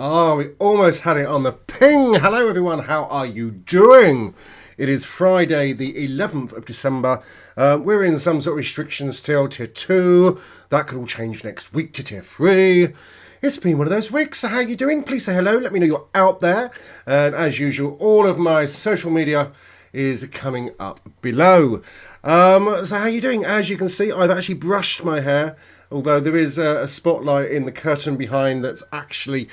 Oh, we almost had it on the ping. Hello, everyone. How are you doing? It is Friday, the 11th of December. We're in some sort of restrictions still, Tier 2. That could all change next week to Tier 3. It's been one of those weeks. So how are you doing? Please say hello. Let me know you're out there. And as usual, all of my social media is coming up below. So how are you doing? As you can see, I've actually brushed my hair, although there is a spotlight in the curtain behind that's actually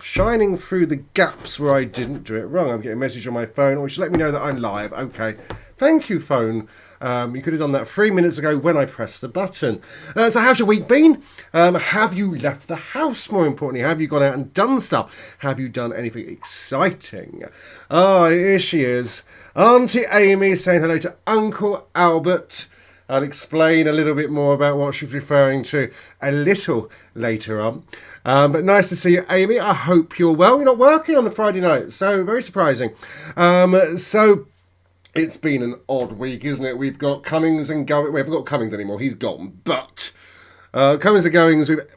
shining through the gaps where I didn't do it wrong. I'm getting a message on my phone, which let me know that I'm live. Okay, thank you, phone. You could have done that 3 minutes ago when I pressed the button. So how's your week been? Have you left the house, more importantly? Have you gone out and done stuff? Have you done anything exciting? Oh, here she is. Auntie Amy saying hello to Uncle Albert. I'll explain a little bit more about what she's referring to a little later on. But nice to see you, Amy. I hope you're well. You're not working on a Friday night, so very surprising. So it's been an odd week, isn't it? We've got comings and goings. We haven't got Cummings anymore. He's gone. But comings and goings with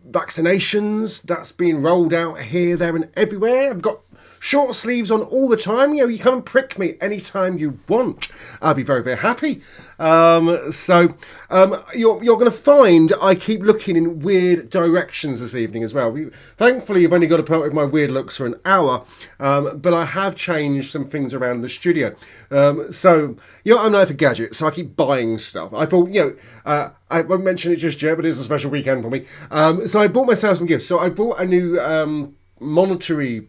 vaccinations. That's been rolled out here, there, and everywhere. I've got short sleeves on all the time. You come and prick me anytime you want. I'll be very, very happy. So you're going to find I keep looking in weird directions this evening as well. Thankfully, you've only got to put up with my weird looks for an hour. But I have changed some things around the studio. So, I'm known for gadgets, so I keep buying stuff. I thought, I won't mention it just yet, but it's a special weekend for me. So I bought myself some gifts. So I bought a new monetary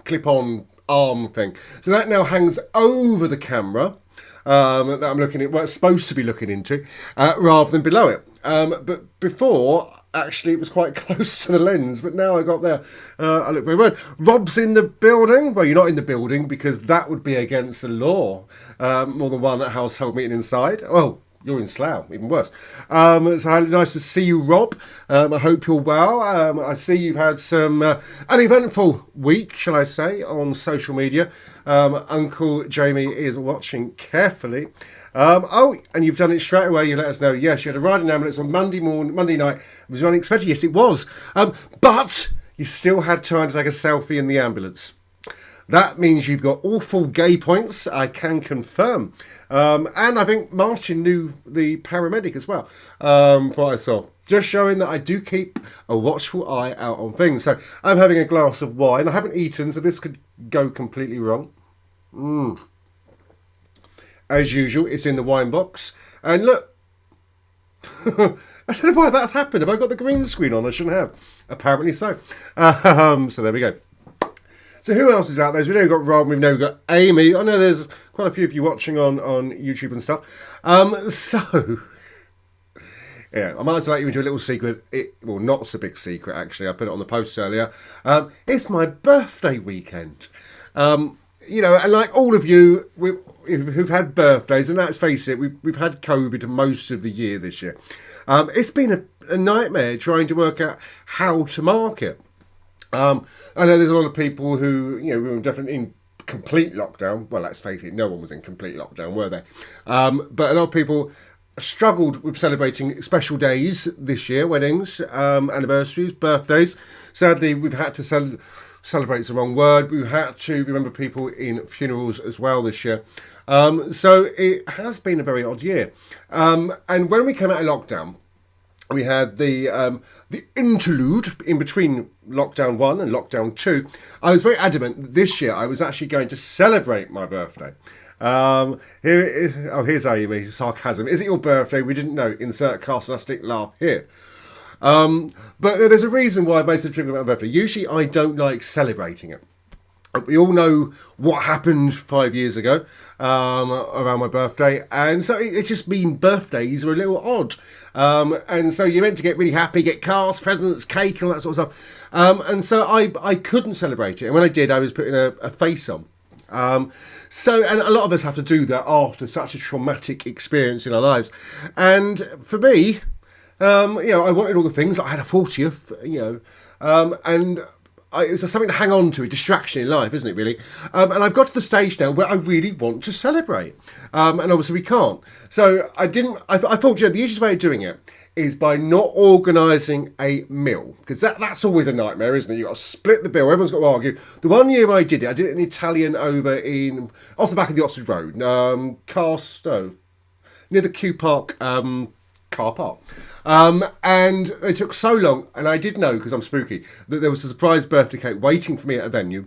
clip-on arm thing. So that now hangs over the camera that I'm looking at, it's supposed to be looking into, rather than below it. But before, actually, it was quite close to the lens, but now I got there. I look very well. Rob's in the building. Well, you're not in the building because that would be against the law. More than one household meeting inside. Oh, you're in Slough, even worse. So nice to see you, Rob. I hope you're well. I see you've had some uneventful week, shall I say, on social media. Uncle Jamie is watching carefully. And you've done it straight away. You let us know. Yes, you had a ride in ambulance on Monday night. It was unexpected. Yes, it was. But you still had time to take a selfie in the ambulance. That means you've got all full gay points, I can confirm. And I think Martin knew the paramedic as well, from what I saw. Just showing that I do keep a watchful eye out on things. So I'm having a glass of wine. I haven't eaten, so this could go completely wrong. As usual, it's in the wine box. And look, I don't know why that's happened. Have I got the green screen on? I shouldn't have. Apparently so. So there we go. So who else is out there? So we know we've got Rob, we've now got Amy. I know there's quite a few of you watching on YouTube and stuff. So, yeah, I might as well let you into a little secret. Well, not so big secret, actually. I put it on the post earlier. It's my birthday weekend. And like all of you who've had birthdays, and let's face it, we've had COVID most of the year this year. It's been a nightmare trying to work out how to mark it. I know there's a lot of people who, we were definitely in complete lockdown. Well, let's face it, no one was in complete lockdown, were they? But a lot of people struggled with celebrating special days this year, weddings, anniversaries, birthdays. Sadly, we've had to celebrate's the wrong word. We've had to remember people in funerals as well this year. So it has been a very odd year. And when we came out of lockdown, we had the interlude in between lockdown 1 and lockdown 2. I was very adamant that this year I was actually going to celebrate my birthday. Here's Amy, sarcasm. Is it your birthday? We didn't know. Insert sarcastic laugh here. But there's a reason why I made such a about my birthday. Usually I don't like celebrating it. We all know what happened 5 years ago around my birthday, and so it's just been birthdays are a little odd. And so you're meant to get really happy, get cars, presents, cake, and all that sort of stuff. And so I couldn't celebrate it, and when I did, I was putting a face on. And a lot of us have to do that after such a traumatic experience in our lives. And for me, I wanted all the things. I had a 40th, and it was something to hang on to, a distraction in life, isn't it, really? And I've got to the stage now where I really want to celebrate. And obviously we can't. So I thought, the easiest way of doing it is by not organising a meal. Because that's always a nightmare, isn't it? You've got to split the bill. Everyone's got to argue. The one year I did it in Italian over off the back of the Oxford Road, near the Q Park car park. And it took so long, and I did know, because I'm spooky, that there was a surprise birthday cake waiting for me at a venue.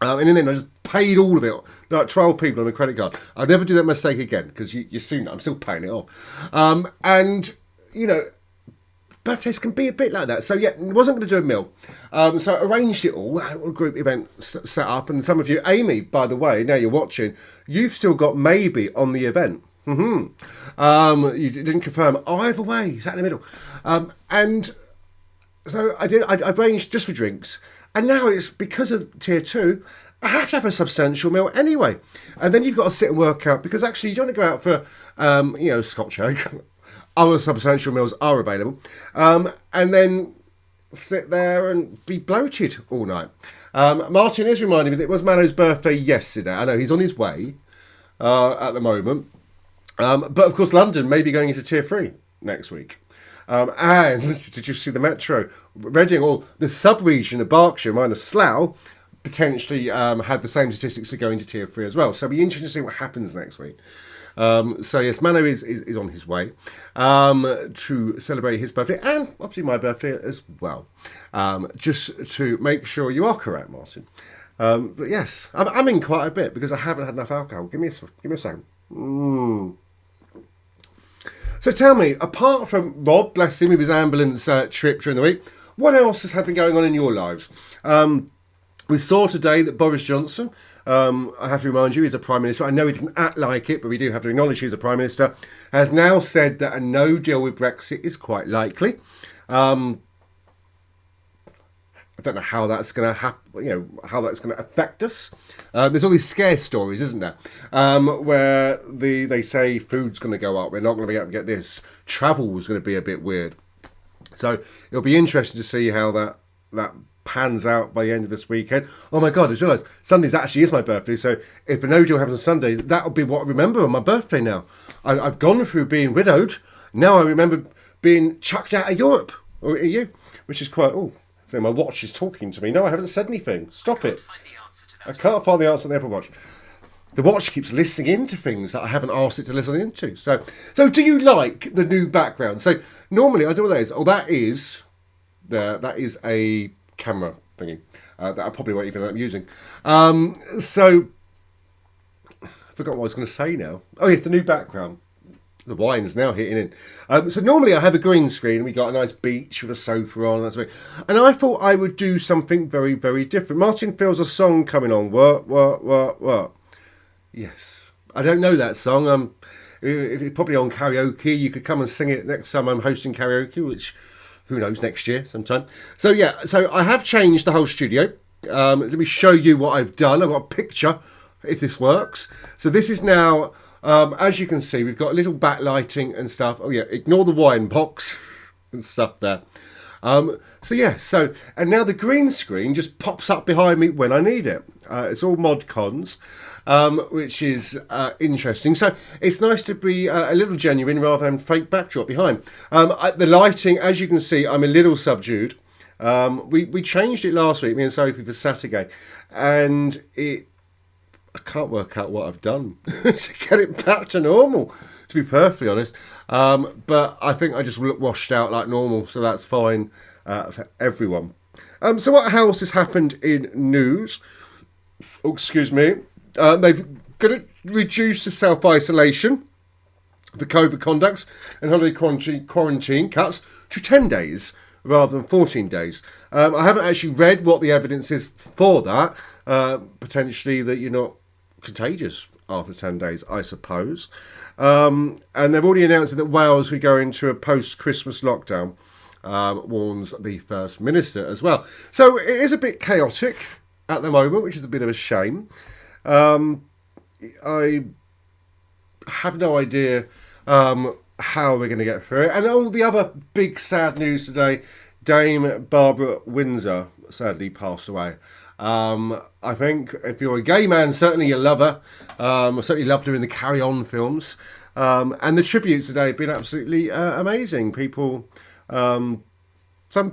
And in the end, I just paid all of it, like 12 people on a credit card. I'd never do that mistake again, because you soon, I'm still paying it off. And, birthdays can be a bit like that. So, yeah, wasn't going to do a meal. So I arranged it all, a group event set up. And some of you, Amy, by the way, now you're watching, you've still got maybe on the event. You didn't confirm either way. Is that in the middle? And so I arranged just for drinks, and now it's because of tier 2. I have to have a substantial meal anyway, and then you've got to sit and work out, because actually you don't want to go out for Scotch egg. Other substantial meals are available, and then sit there and be bloated all night. Martin is reminding me that it was Mano's birthday yesterday. I know he's on his way at the moment. But of course, London may be going into tier 3 next week. And did you see the Metro? Reading, or the sub-region of Berkshire minus Slough, potentially had the same statistics to go into tier 3 as well. So it'll be interesting to see what happens next week. So yes, Mano is on his way to celebrate his birthday, and obviously my birthday as well. Just to make sure you are correct, Martin. But yes, I'm in quite a bit because I haven't had enough alcohol. Give me a second. So tell me, apart from Rob, bless him, with his ambulance trip during the week, what else has been going on in your lives? We saw today that Boris Johnson, I have to remind you, he's a Prime Minister. I know he didn't act like it, but we do have to acknowledge he's a Prime Minister, has now said that a no deal with Brexit is quite likely. I don't know how that's going to happen, how that's going to affect us. There's all these scare stories, isn't there? Where they say food's going to go up, we're not going to be able to get this. Travel is going to be a bit weird. So it'll be interesting to see how that pans out by the end of this weekend. Oh my God, I just realised Sunday actually is my birthday, so if a no deal happens on Sunday, that'll be what I remember on my birthday now. I've gone through being widowed, now I remember being chucked out of Europe, or EU, which is quite, so my watch is talking to me. No, I haven't said anything. Stop it. I can't find the answer to the Apple Watch. The watch keeps listening into things that I haven't asked it to listen into. So do you like the new background? So normally, I don't know what that is. Oh, that is a camera thingy that I probably won't even end up using. So I forgot what I was going to say now. Oh, yes, the new background. The wine's now hitting in. So normally I have a green screen and we got a nice beach with a sofa on. And I thought I would do something very, very different. Martin feels a song coming on. What? Yes. I don't know that song. If it's probably on karaoke, you could come and sing it next time I'm hosting karaoke, which, who knows, next year sometime. So yeah, so I have changed the whole studio. Let me show you what I've done. I've got a picture, if this works. So this is now... as you can see, we've got a little backlighting and stuff. Oh yeah, ignore the wine box and stuff there. And now the green screen just pops up behind me when I need it. It's all mod cons, which is interesting. So it's nice to be a little genuine rather than fake backdrop behind. The lighting, as you can see, I'm a little subdued. We changed it last week, me and Sophie, for Saturday, and I can't work out what I've done to get it back to normal, to be perfectly honest. But I think I just look washed out like normal, so that's fine for everyone. So what else has happened in news? Oh, excuse me. They've going to reduce the self-isolation for COVID conducts and holiday quarantine cuts to 10 days rather than 14 days. I haven't actually read what the evidence is for that. Potentially that you're not contagious after 10 days, I suppose. And they've already announced that Wales will go into a post-Christmas lockdown, warns the First Minister as well. So it is a bit chaotic at the moment, which is a bit of a shame. I have no idea how we're going to get through it. And all the other big sad news today, Dame Barbara Windsor sadly passed away. I think if you're a gay man, certainly you love her. I certainly loved her in the Carry On films. And the tributes today have been absolutely amazing. People, some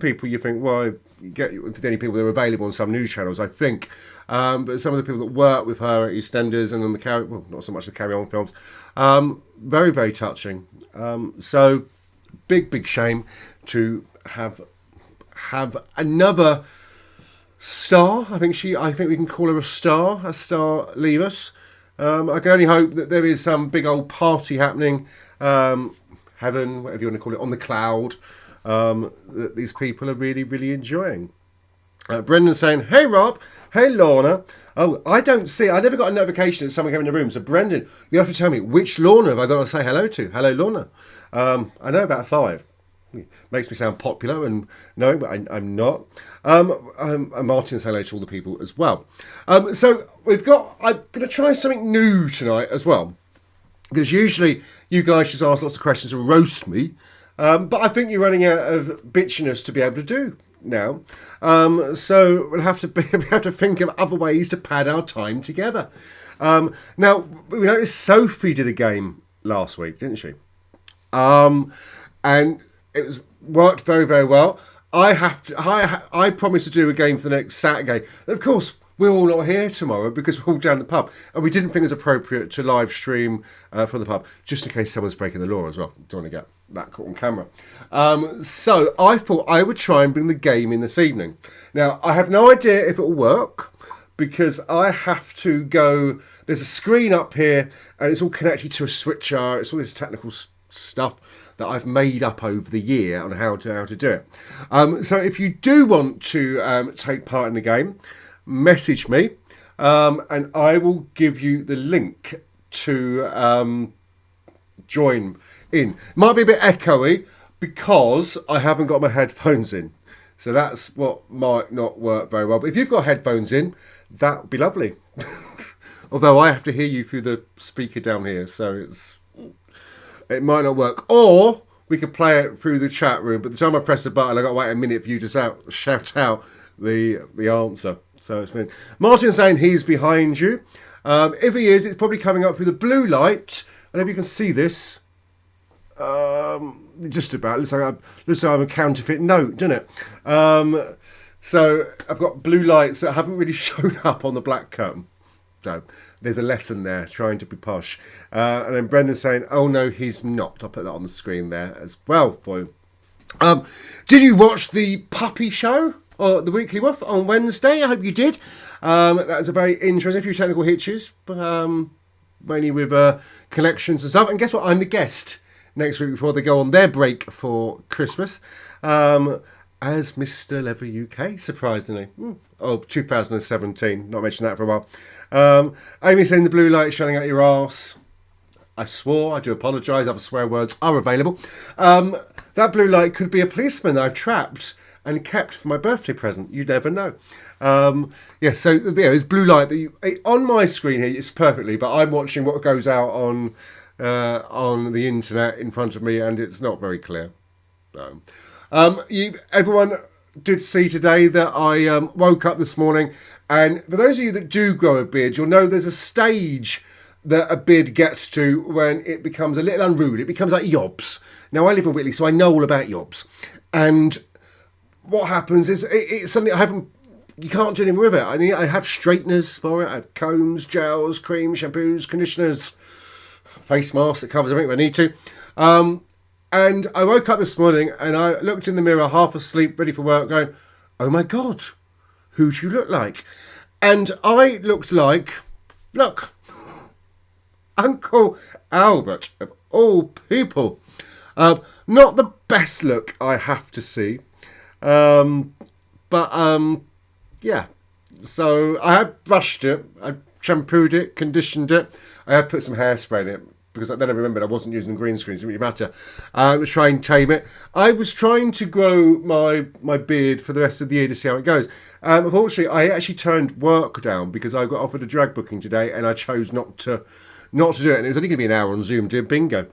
people you think, well, you get if any people that are available on some news channels, I think. But some of the people that work with her at EastEnders and on the not so much the Carry On films, very, very touching. So big shame to have another star. I think we can call her a star leave us. I can only hope that there is some big old party happening, heaven, whatever you want to call it, on the cloud, that these people are really, really enjoying. Brendan's saying, hey Rob, hey Lorna. Oh, I never got a notification that someone came in the room. So Brendan, you have to tell me which Lorna have I got to say hello to? Hello Lorna. I know about 5. Makes me sound popular, and no, but I'm not. Martin's hello to all the people as well. So I'm going to try something new tonight as well, because usually you guys just ask lots of questions and roast me, but I think you're running out of bitchiness to be able to do now. So we'll have to think of other ways to pad our time together. Now we noticed Sophie did a game last week, didn't she? And it worked very, very well. I promised to do a game for the next Saturday. Of course, we're all not here tomorrow because we're all down the pub, and we didn't think it was appropriate to live stream from the pub, just in case someone's breaking the law as well. Don't want to get that caught on camera. So I thought I would try and bring the game in this evening. Now, I have no idea if it will work, because I have to go. There's a screen up here, and it's all connected to a switcher. It's all this technical stuff that I've made up over the year on how to do it. So if you do want to take part in the game, message me, and I will give you the link to join in. Might be a bit echoey because I haven't got my headphones in. So that's what might not work very well. But if you've got headphones in, that would be lovely. Although I have to hear you through the speaker down here, so it might not work. Or we could play it through the chat room, but the time I press the button, I've got to wait a minute for you to shout out the answer. So it's been Martin saying he's behind you. If he is, it's probably coming up through the blue light. I don't know if you can see this. Just about. Looks like I'm a counterfeit note, doesn't it? So I've got blue lights that haven't really shown up on the black curtain. So there's a lesson there, trying to be posh. And then Brendan's saying, oh no, he's not. I'll put that on the screen there as well for you. Did you watch the puppy show, or the Weekly Woof, on Wednesday? I hope you did. That was a very interesting, a few technical hitches, mainly with connections and stuff. And guess what? I'm the guest next week before they go on their break for Christmas. As Mr. Leather UK, surprisingly, of 2017. Not mentioned that for a while. Amy saying the blue light shining out your arse. I swore. I do apologise. Other swear words are available. That blue light could be a policeman that I've trapped and kept for my birthday present. You never know. So it's blue light that on my screen here. It's perfectly, but I'm watching what goes out on the internet in front of me, and it's not very clear. Everyone did see today that I woke up this morning, and for those of you that do grow a beard, you'll know there's a stage that a beard gets to when it becomes a little unruly. It becomes like yobs. Now I live in Whitley, so I know all about yobs. And what happens is it's something you can't do anything with it. I have straighteners for it. I have combs, gels, creams, shampoos, conditioners, face mask that covers everything I need to. And I woke up this morning and I looked in the mirror, half asleep, ready for work, going, oh my God, who do you look like? And I looked like, look, Uncle Albert, of all people. Not the best look, I have to see. Yeah. So I had brushed it, I shampooed it, conditioned it. I had put some hairspray in it, because then I remembered I wasn't using the green screen, so it didn't really matter. I was trying to tame it. I was trying to grow my beard for the rest of the year to see how it goes. Unfortunately, I actually turned work down because I got offered a drag booking today, and I chose not to do it. And it was only going to be an hour on Zoom doing bingo.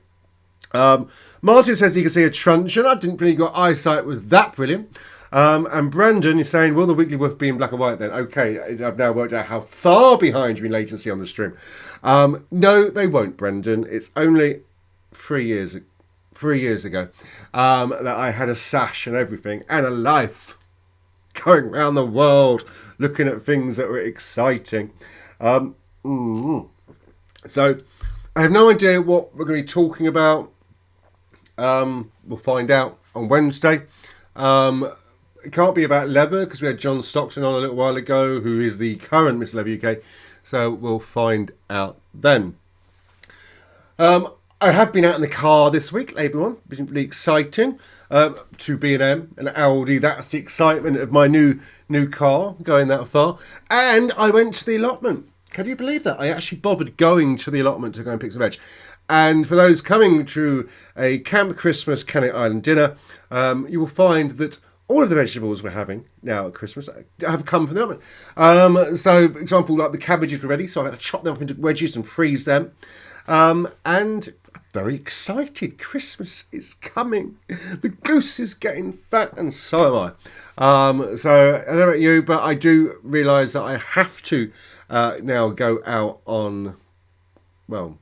Martin says he can see a truncheon. I didn't think your eyesight was that brilliant. And Brandon is saying, will the Weekly Woof be in black and white then? Okay, I've now worked out how far behind you in latency on the stream. No, they won't, Brendan. It's only 3 years ago that I had a sash and everything and a life going around the world looking at things that were exciting. So I have no idea what we're going to be talking about. We'll find out on Wednesday. It can't be about leather because we had John Stockton on a little while ago, who is the current Miss Leather UK. So we'll find out then. I have been out in the car this week, everyone. Been really exciting. To B&M and Audi. That's the excitement of my new car going that far. And I went to the allotment. Can you believe that? I actually bothered going to the allotment to go and pick some veg. And for those coming to a Camp Christmas Cannock Island dinner, you will find that all of the vegetables we're having now at Christmas have come from the allotment. So, for example, like the cabbages were ready, so I had to chop them up into wedges and freeze them. And I'm very excited. Christmas is coming. The goose is getting fat, and so am I. So, I don't know about you, but I do realise that I have to now go out on, well,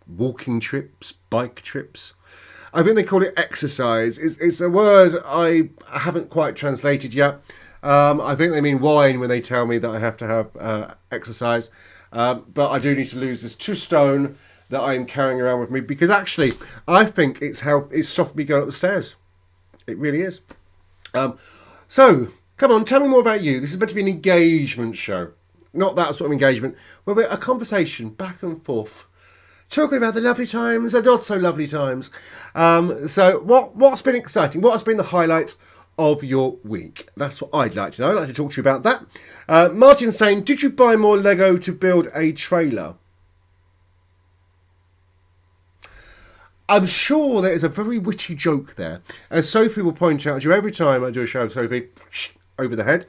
walking trips, bike trips. I think they call it exercise. It's a word I haven't quite translated yet. I think they mean wine when they tell me that I have to have exercise. But I do need to lose this 2 stone that I'm carrying around with me, because actually I think it's stopped me going up the stairs. It really is. So, come on, tell me more about you. This is meant to be an engagement show. Not that sort of engagement. Well, a conversation back and forth. Talking about the lovely times and not so lovely times. So what's been exciting? What has been the highlights of your week? That's what I'd like to know. I'd like to talk to you about that. Martin's saying, did you buy more Lego to build a trailer? I'm sure there is a very witty joke there. As Sophie will point out to you every time I do a show, Sophie, over the head.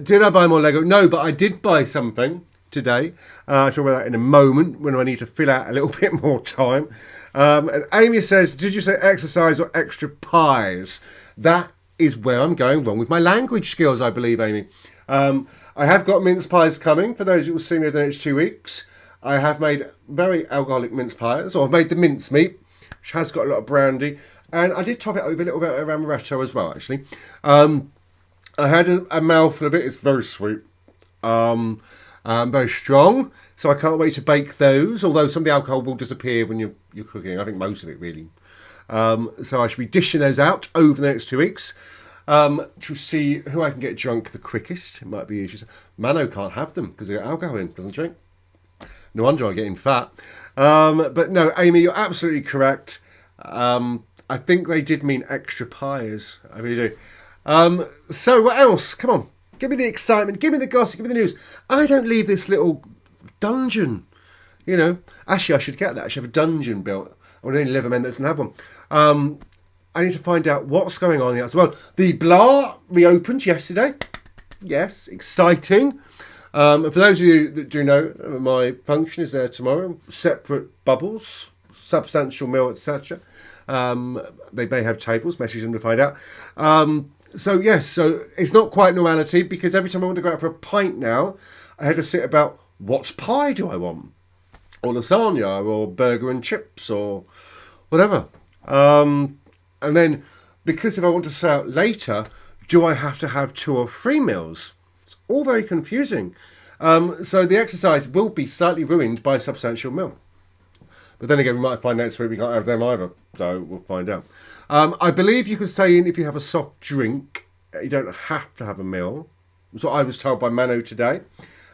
Did I buy more Lego? No, but I did buy something today. I'll talk about that in a moment when I need to fill out a little bit more time. And Amy says, did you say exercise or extra pies? That is where I'm going wrong with my language skills, I believe, Amy. I have got mince pies coming for those who will see me over the next 2 weeks. I have made very alcoholic mince pies, or I've made the mince meat, which has got a lot of brandy. And I did top it up with a little bit of amaretto as well, actually. I had a mouthful of it. It's very sweet. Very strong, so I can't wait to bake those, although some of the alcohol will disappear when you're cooking. I think most of it, really. So I should be dishing those out over the next 2 weeks to see who I can get drunk the quickest. It might be easier. Mano can't have them because they got alcohol in, doesn't drink. No wonder I'm getting fat. But no, Amy, you're absolutely correct. I think they did mean extra pies. I really do. So what else? Come on. Give me the excitement, give me the gossip, give me the news. I don't leave this little dungeon, you know. Actually, I should get that. I should have a dungeon built. I would only live a man that doesn't have one. I need to find out what's going on in the outside world. The Blah reopened yesterday. Yes, exciting. And for those of you that do know, my function is there tomorrow. Separate bubbles, substantial meal, etc. They may have tables, message them to find out. So yes, so it's not quite normality, because every time I want to go out for a pint now, I have to sit about, what pie do I want? Or lasagna, or burger and chips, or whatever. And then, because if I want to stay out later, do I have to have 2 or 3 meals? It's all very confusing. So the exercise will be slightly ruined by a substantial meal. But then again, we might find next week we can't have them either. So we'll find out. I believe you can stay in if you have a soft drink. You don't have to have a meal. That's what I was told by Mano today.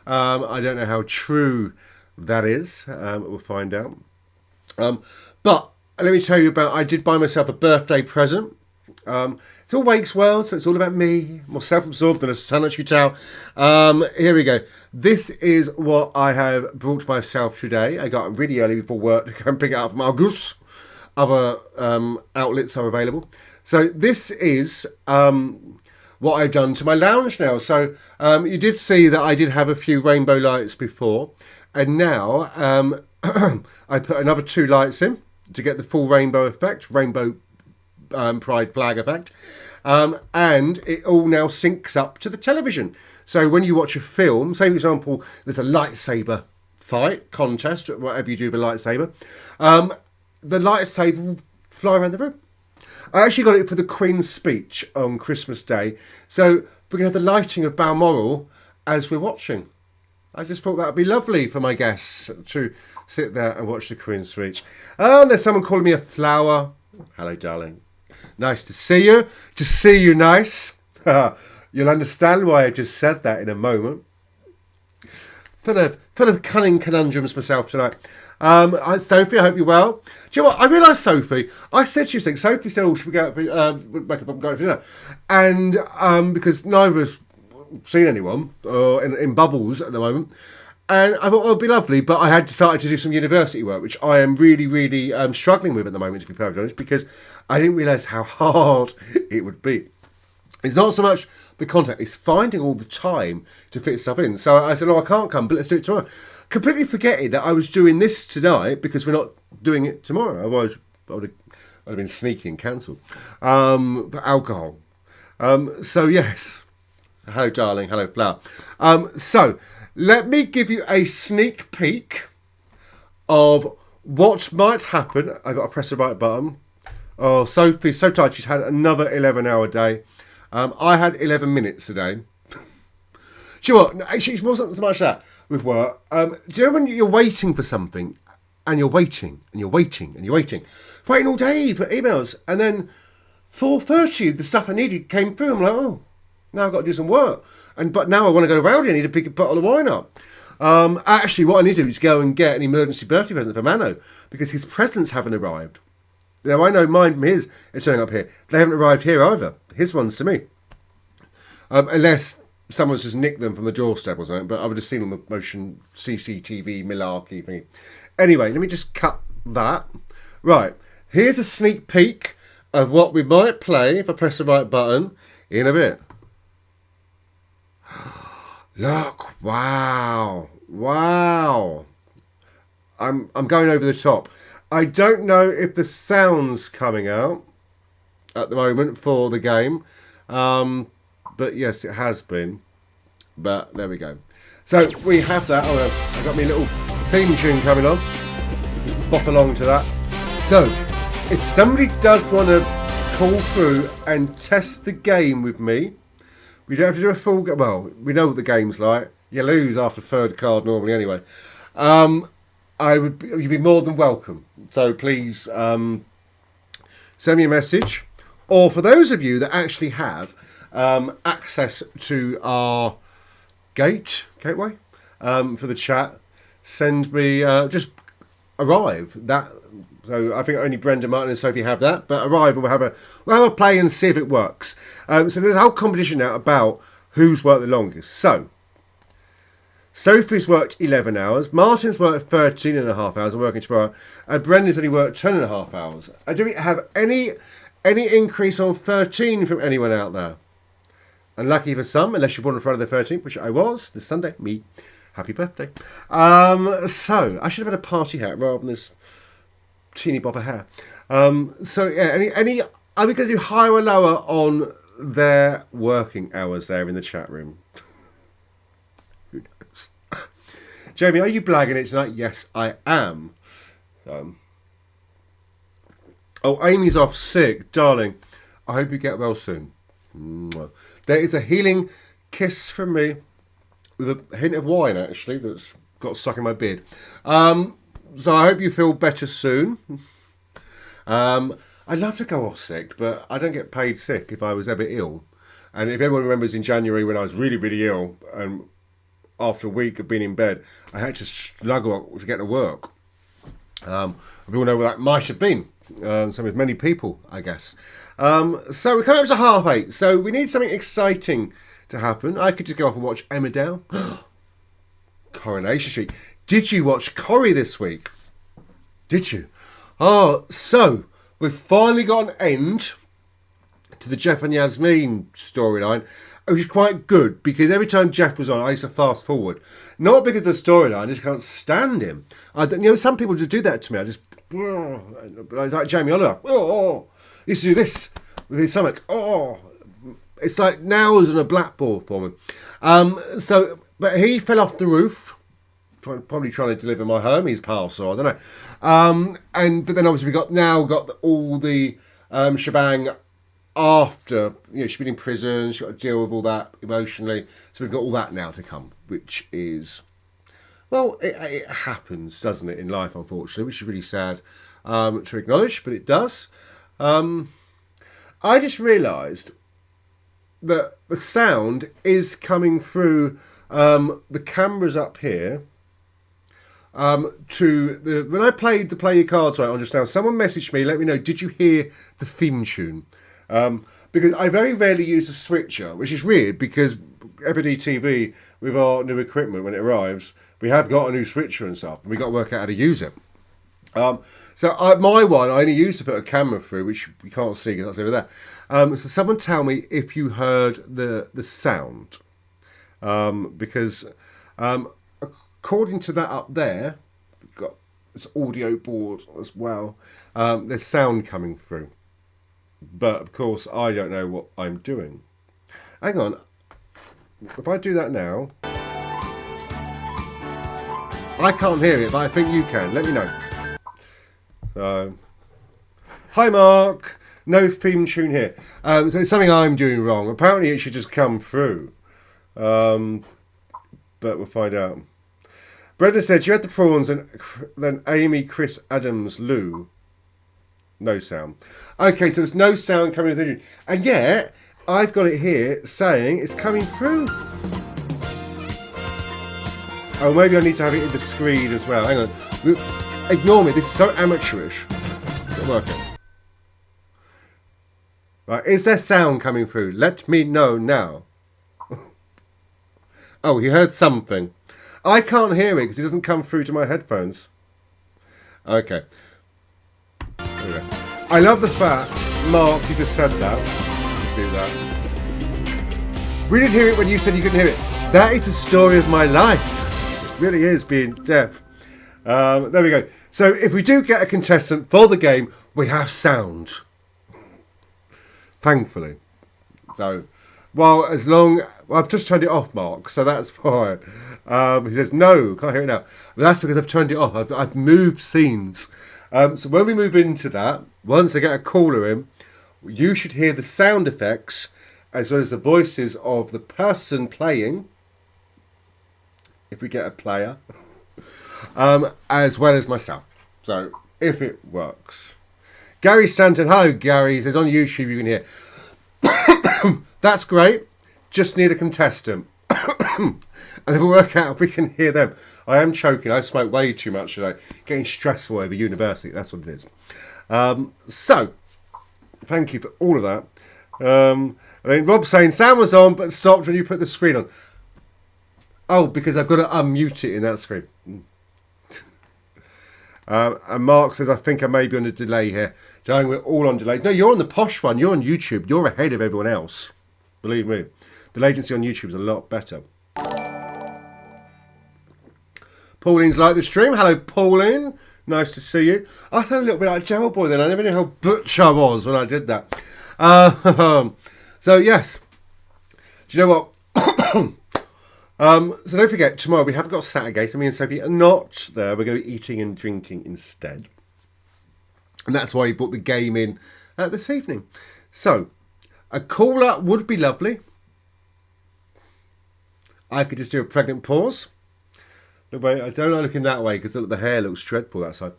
I don't know how true that is. We'll find out. But let me tell you about, I did buy myself a birthday present. It's all Wake's world, so it's all about me. More self-absorbed than a sanitary towel. Here we go. This is what I have brought myself today. I got it really early before work to go and pick it up from Argus. Other outlets are available. So this is what I've done to my lounge now. So you did see that I did have a few rainbow lights before. And now I put another 2 lights in. to get the full rainbow effect, rainbow pride flag effect. And it all now syncs up to the television. So when you watch a film, say for example, there's a lightsaber fight, contest, whatever you do with a lightsaber, the lightsaber will fly around the room. I actually got it for the Queen's speech on Christmas Day. So we're going to have the lighting of Balmoral as we're watching. I just thought that would be lovely for my guests to sit there and watch the Queen's speech. There's someone calling me a flower. Hello, darling. Nice to see you. To see you nice. You'll understand why I just said that in a moment. Full of cunning conundrums myself tonight. Sophie, I hope you're well. Do you know what? I realised, Sophie, I said to you something. Sophie said, should we go out for, make up and go for dinner? And because neither of us seen anyone in bubbles at the moment. And I thought, it'd be lovely, but I had decided to do some university work, which I am really, really struggling with at the moment, to be perfectly honest, because I didn't realise how hard it would be. It's not so much the contact, it's finding all the time to fit stuff in. So I said, I can't come, but let's do it tomorrow. Completely forgetting that I was doing this tonight because we're not doing it tomorrow. Otherwise, I would have been sneaky and cancelled. For alcohol. So, yes. Hello, darling. Hello, flower. So, let me give you a sneak peek of what might happen. I've got to press the right button. Oh, Sophie's so tired. She's had another 11-hour day. I had 11 minutes today. Do you know what? Actually, it wasn't so much that with work. Do you know when you're waiting for something and you're waiting and you're waiting and you're waiting all day for emails, and then 4:30 the stuff I needed came through. I'm like, oh, now I've got to do some work. But now I want to go to Rowdy. I need to pick a bottle of wine up. Actually, what I need to do is go and get an emergency birthday present for Mano because his presents haven't arrived. Now, I know mine from his are turning up here. They haven't arrived here either. His one's to me. Unless someone's just nicked them from the doorstep or something, but I would have seen on the motion CCTV malarkey thing. Anyway, let me just cut that. Right, here's a sneak peek of what we might play if I press the right button in a bit. Look, wow. I'm going over the top. I don't know if the sound's coming out at the moment for the game. But yes, it has been. But there we go. So we have that. Oh, I've got my little theme tune coming on. Just bop along to that. So if somebody does want to call through and test the game with me, we don't have to do a full game. Well, we know what the game's like. You lose after third card normally anyway. You'd be more than welcome. So please send me a message. Or for those of you that actually have access to our gateway for the chat, send me just arrive that. So I think only Brenda, Martin, and Sophie have that. But arrive and we'll have a play and see if it works. So there's a whole competition now about who's worked the longest. So Sophie's worked 11 hours. Martin's worked 13 and a half hours. I'm working tomorrow. And Brendan's only worked 10 and a half hours. Do we have any increase on 13 from anyone out there? And lucky for some, unless you're born on Friday the 13th, which I was this Sunday. Me. Happy birthday. So I should have had a party hat rather than this teeny bopper hair. So yeah, any are we going to do higher or lower on their working hours there in the chat room? Who knows? Jamie, are you blagging it tonight? Yes, I am. Oh, Amy's off sick, darling. I hope you get well soon. There is a healing kiss from me with a hint of wine, actually, that's got stuck in my beard. So I hope you feel better soon. I'd love to go off sick, but I don't get paid sick if I was ever ill. And if everyone remembers in January when I was really, really ill, and after a week of being in bed, I had to struggle to get to work. We all know what that might have been. So with many people, I guess. So we're coming up to 8:30. So we need something exciting to happen. I could just go off and watch Emmerdale. Coronation Street. Did you watch Corrie this week? Did you? Oh, so we've finally got an end to the Jeff and Yasmin storyline, which is quite good because every time Jeff was on, I used to fast forward. Not because of the storyline, I just can't stand him. Some people just do that to me. like Jamie Oliver. Oh, he used to do this with his stomach. Oh, it's like nails on a blackboard for me. But he fell off the roof, probably trying to deliver my Hermes parcel. I don't know. But then obviously we got all the shebang after. She's been in prison. She's got to deal with all that emotionally. So we've got all that now to come, which is, well, it happens, doesn't it, in life, unfortunately, which is really sad to acknowledge, but it does. I just realised that the sound is coming through the cameras up here when I played the Play Your Cards Right on just now, someone messaged me, let me know, did you hear the theme tune? Because I very rarely use a switcher, which is weird because F.O.D TV, with our new equipment when it arrives, we have got a new switcher and stuff, and we've got to work out how to use it. My one, I only used to put a camera through, which you can't see because that's over there. So someone tell me if you heard the sound. Because according to that up there, we've got this audio board as well. There's sound coming through. But, of course, I don't know what I'm doing. Hang on. If I do that now, I can't hear it, but I think you can. Let me know. So, hi Mark. No theme tune here. So it's something I'm doing wrong. Apparently it should just come through. But we'll find out. Brenda said you had the prawns and then Amy, Chris, Adams, Lou. No sound. Okay, so there's no sound coming through. And yet, I've got it here saying it's coming through. Oh, maybe I need to have it in the screen as well. Hang on. Ignore me. This is so amateurish. It's not working. Right, is there sound coming through? Let me know now. Oh, he heard something. I can't hear it because it doesn't come through to my headphones. Okay. There we go. I love the fact, Mark, you just said that. Do that. We didn't hear it when you said you couldn't hear it. That is the story of my life. It really is being deaf. There we go. So if we do get a contestant for the game, we have sound. Thankfully. So, I've just turned it off, Mark, so that's why. He says, no, can't hear it now. But that's because I've turned it off. I've moved scenes. So when we move into that, once I get a caller in, you should hear the sound effects as well as the voices of the person playing, if we get a player, as well as myself. So, if it works. Gary Stanton, hello Gary, he says on YouTube you can hear. That's great, just need a contestant. And then we'll work out if we can hear them. I am choking, I smoked way too much today. Getting stressful over university, that's what it is. So, thank you for all of that. And then Rob's saying, sound was on but stopped when you put the screen on. Oh, because I've got to unmute it in that screen. And Mark says, I think I may be on a delay here. Darling, we're all on delays. No, you're on the posh one. You're on YouTube. You're ahead of everyone else. Believe me. The latency on YouTube is a lot better. Pauline's liked the stream. Hello, Pauline. Nice to see you. I felt a little bit like Gel Boy then. I never knew how butch I was when I did that. So, yes. Do you know what? So don't forget, tomorrow we have got Saturday, so me and Sophie are not there. We're going to be eating and drinking instead. And that's why we brought the game in this evening. So, a call-up would be lovely. I could just do a pregnant pause. I don't like looking that way because the hair looks dreadful that side.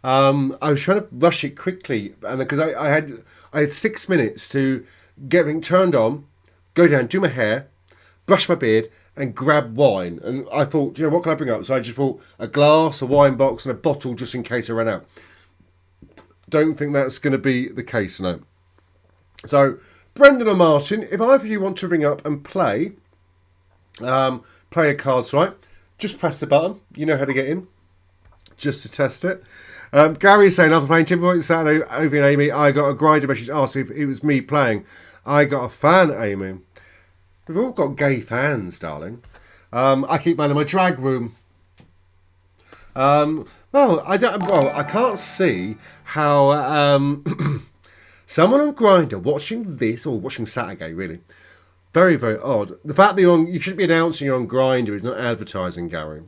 I was trying to rush it quickly and because I had 6 minutes to get everything turned on, go down, do my hair, brush my beard, and grab wine. And I thought, what can I bring up? So I just brought a glass, a wine box, and a bottle just in case I ran out. Don't think that's going to be the case, no. So, Brendan or Martin, if either of you want to ring up and play your cards right, just press the button. You know how to get in, just to test it. Gary's saying, after playing Timberwolves Saturday, Ovie and Amy, I got a grinder message asking if it was me playing. I got a fan, Amy. We've all got gay fans, darling. I keep mine in my drag room. Well, I don't. Well, I can't see how someone on Grindr watching this or watching Saturday really. Very, very odd. The fact that you shouldn't be announcing you're on Grindr is not advertising, Gary.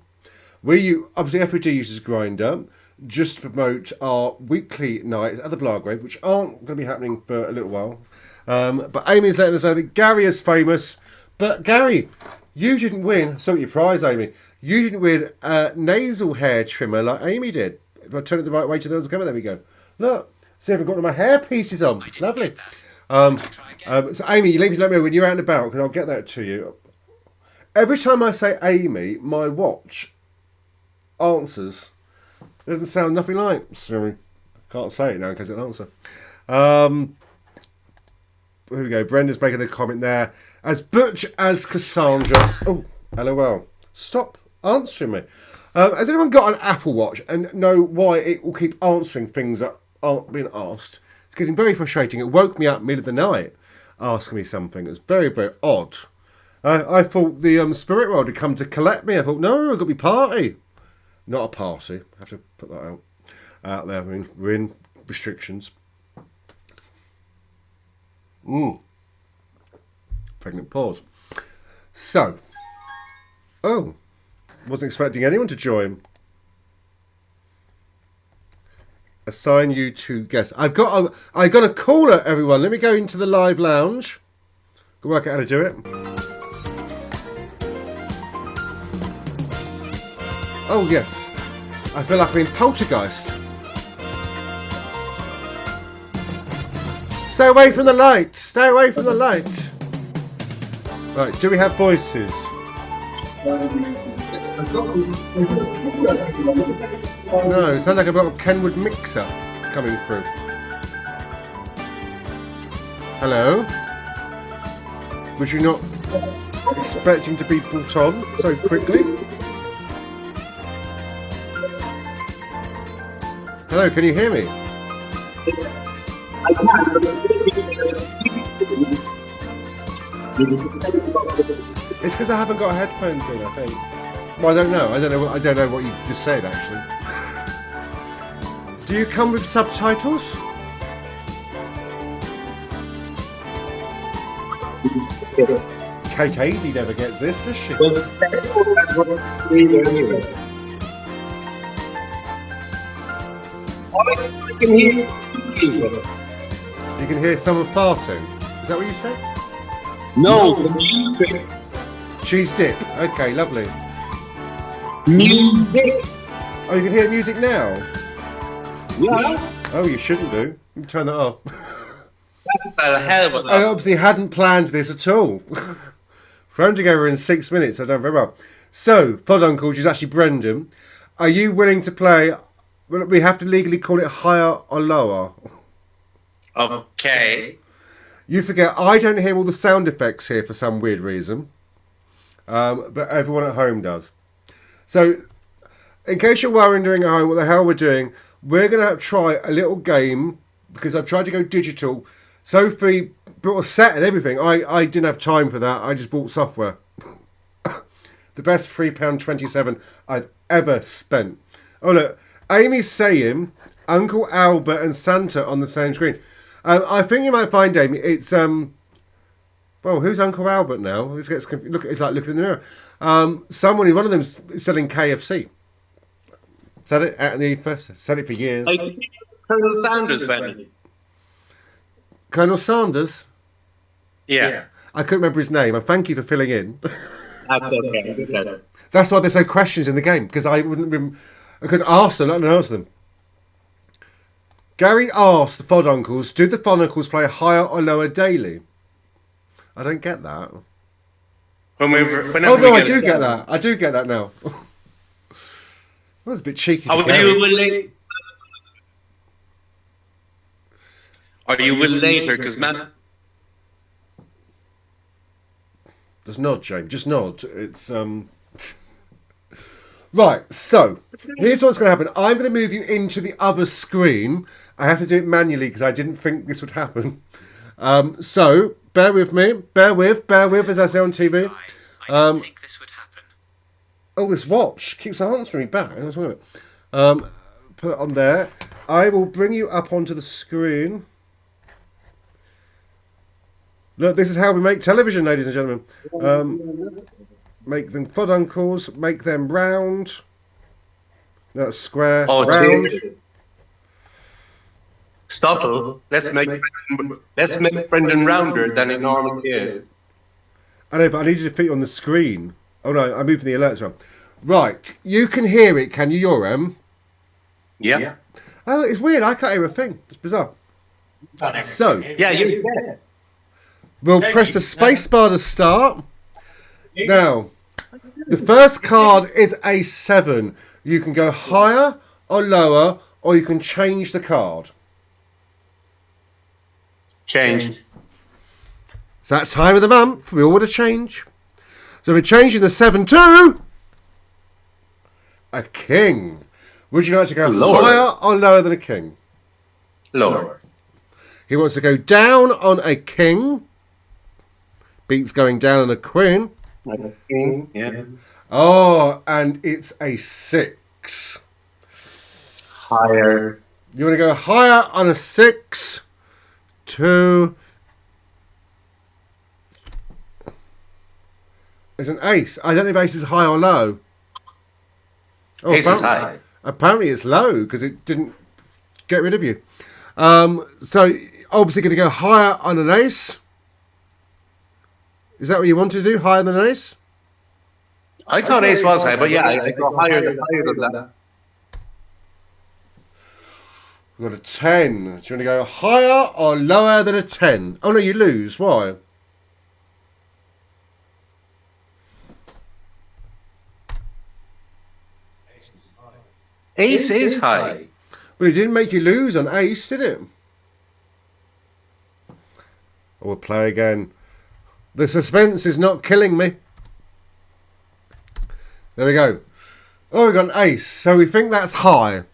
Obviously F.O.D uses Grindr just to promote our weekly nights at the Blagrave, which aren't going to be happening for a little while. But Amy's letting us know that Gary is famous. But Gary, you didn't win. So your prize, Amy. You didn't win a nasal hair trimmer like Amy did. If I turn it the right way to those camera, there we go. Look, see if I've got my hair pieces on. Lovely. So Amy, you need to let me know when you're out and about because I'll get that to you. Every time I say Amy, my watch answers. It doesn't sound nothing like. Sorry, I can't say it now because it'll answer. Here we go. Brenda's making a comment there. As butch as Cassandra. Oh, LOL. Stop answering me. Has anyone got an Apple Watch and know why it will keep answering things that aren't being asked? It's getting very frustrating. It woke me up middle of the night asking me something. It's very, very odd. I thought the spirit world had come to collect me. I thought, no, I've got to be party. Not a party. I have to put that out there. I mean, we're in restrictions. Pregnant pause. So, wasn't expecting anyone to join. Assign you to guests. I got a caller, everyone. Let me go into the live lounge. Go work out how to do it. Oh yes, I feel like I'm in Poltergeist. Stay away from the light. Stay away from the light. Right, do we have voices? No, it sounds like I've got a Kenwood mixer coming through. Hello? Was you not expecting to be brought on so quickly? Hello, can you hear me? It's because I haven't got headphones in, I think. Well, I don't know. I don't know what you just said, actually. Do you come with subtitles? Kate Adie never gets this, does she? You can hear someone farting. Is that what you said? No, the music. Cheese dip. Okay, lovely. Music. Oh, you can hear music now? Yeah. You shouldn't do. You can turn that off. The hell of a I obviously hadn't planned this at all. Thrown together in 6 minutes. I've done very well. So, Pod Uncle, which is actually Brendan, are you willing to play? Well, we have to legally call it higher or lower. Okay. You forget, I don't hear all the sound effects here for some weird reason. But everyone at home does. So, in case you're wondering at home what the hell we're doing, we're going to try a little game because I've tried to go digital. Sophie brought a set and everything. I didn't have time for that. I just bought software. The best £3.27 I've ever spent. Oh, look. Amy's saying Uncle Albert and Santa on the same screen. I think you might find, Amy, it's... well, who's Uncle Albert now? It's like looking in the mirror. One of them's selling KFC. Said it out in the ethos. Said it for years. Colonel Sanders, Ben. Colonel Sanders? Yeah. I couldn't remember his name. And thank you for filling in. That's okay. That's why there's no questions in the game, because I couldn't ask them, not answer them. Gary asked the Fod Uncles, do the Fod Uncles play higher or lower daily? I don't get that. I do get that. I do get that now. That was a bit cheeky. Are you willing later? Because man, just nod, James. Just nod. It's right. So here's what's going to happen. I'm going to move you into the other screen. I have to do it manually because I didn't think this would happen. So bear with me. Bear with, as I say on TV. I didn't think this would happen. Oh, this watch keeps answering me back. What's wrong with it? Put it on there. I will bring you up onto the screen. Look, this is how we make television, ladies and gentlemen. Make them fuduncles, make them round. That's square, round. Stottle, let's make Brendan rounder than he normally is. I know, but I need you to fit it on the screen. Oh no, I'm moving the alerts around. Right, you can hear it, can you, Yoram? Yeah. Oh, it's weird. I can't hear a thing. It's bizarre. So, Yeah, you can. we'll press the space bar to start. Now, the first card is a 7. You can go higher or lower, or you can change the card. Change. It's that time of the month. We all want to change. So we're changing the 7 to a king. Would you like to go higher or lower than a king? Lower. He wants to go down on a king. Beats going down on a queen. King, yeah. Oh, and it's a 6. Higher. You want to go higher on a 6 to... It's an ace. I don't know if ace is high or low. Oh, Ace is high. Apparently it's low because it didn't get rid of you. So obviously going to go higher on an ace. Is that what you want to do? Higher than an ace? I thought ace was high, but yeah, I go higher than that. We've got a 10. Do you want to go higher or lower than a 10? Oh no, you lose. Why? Ace is high. But it didn't make you lose on ace, did it? We'll play again. The suspense is not killing me. There we go. Oh, we got an ace. So we think that's high.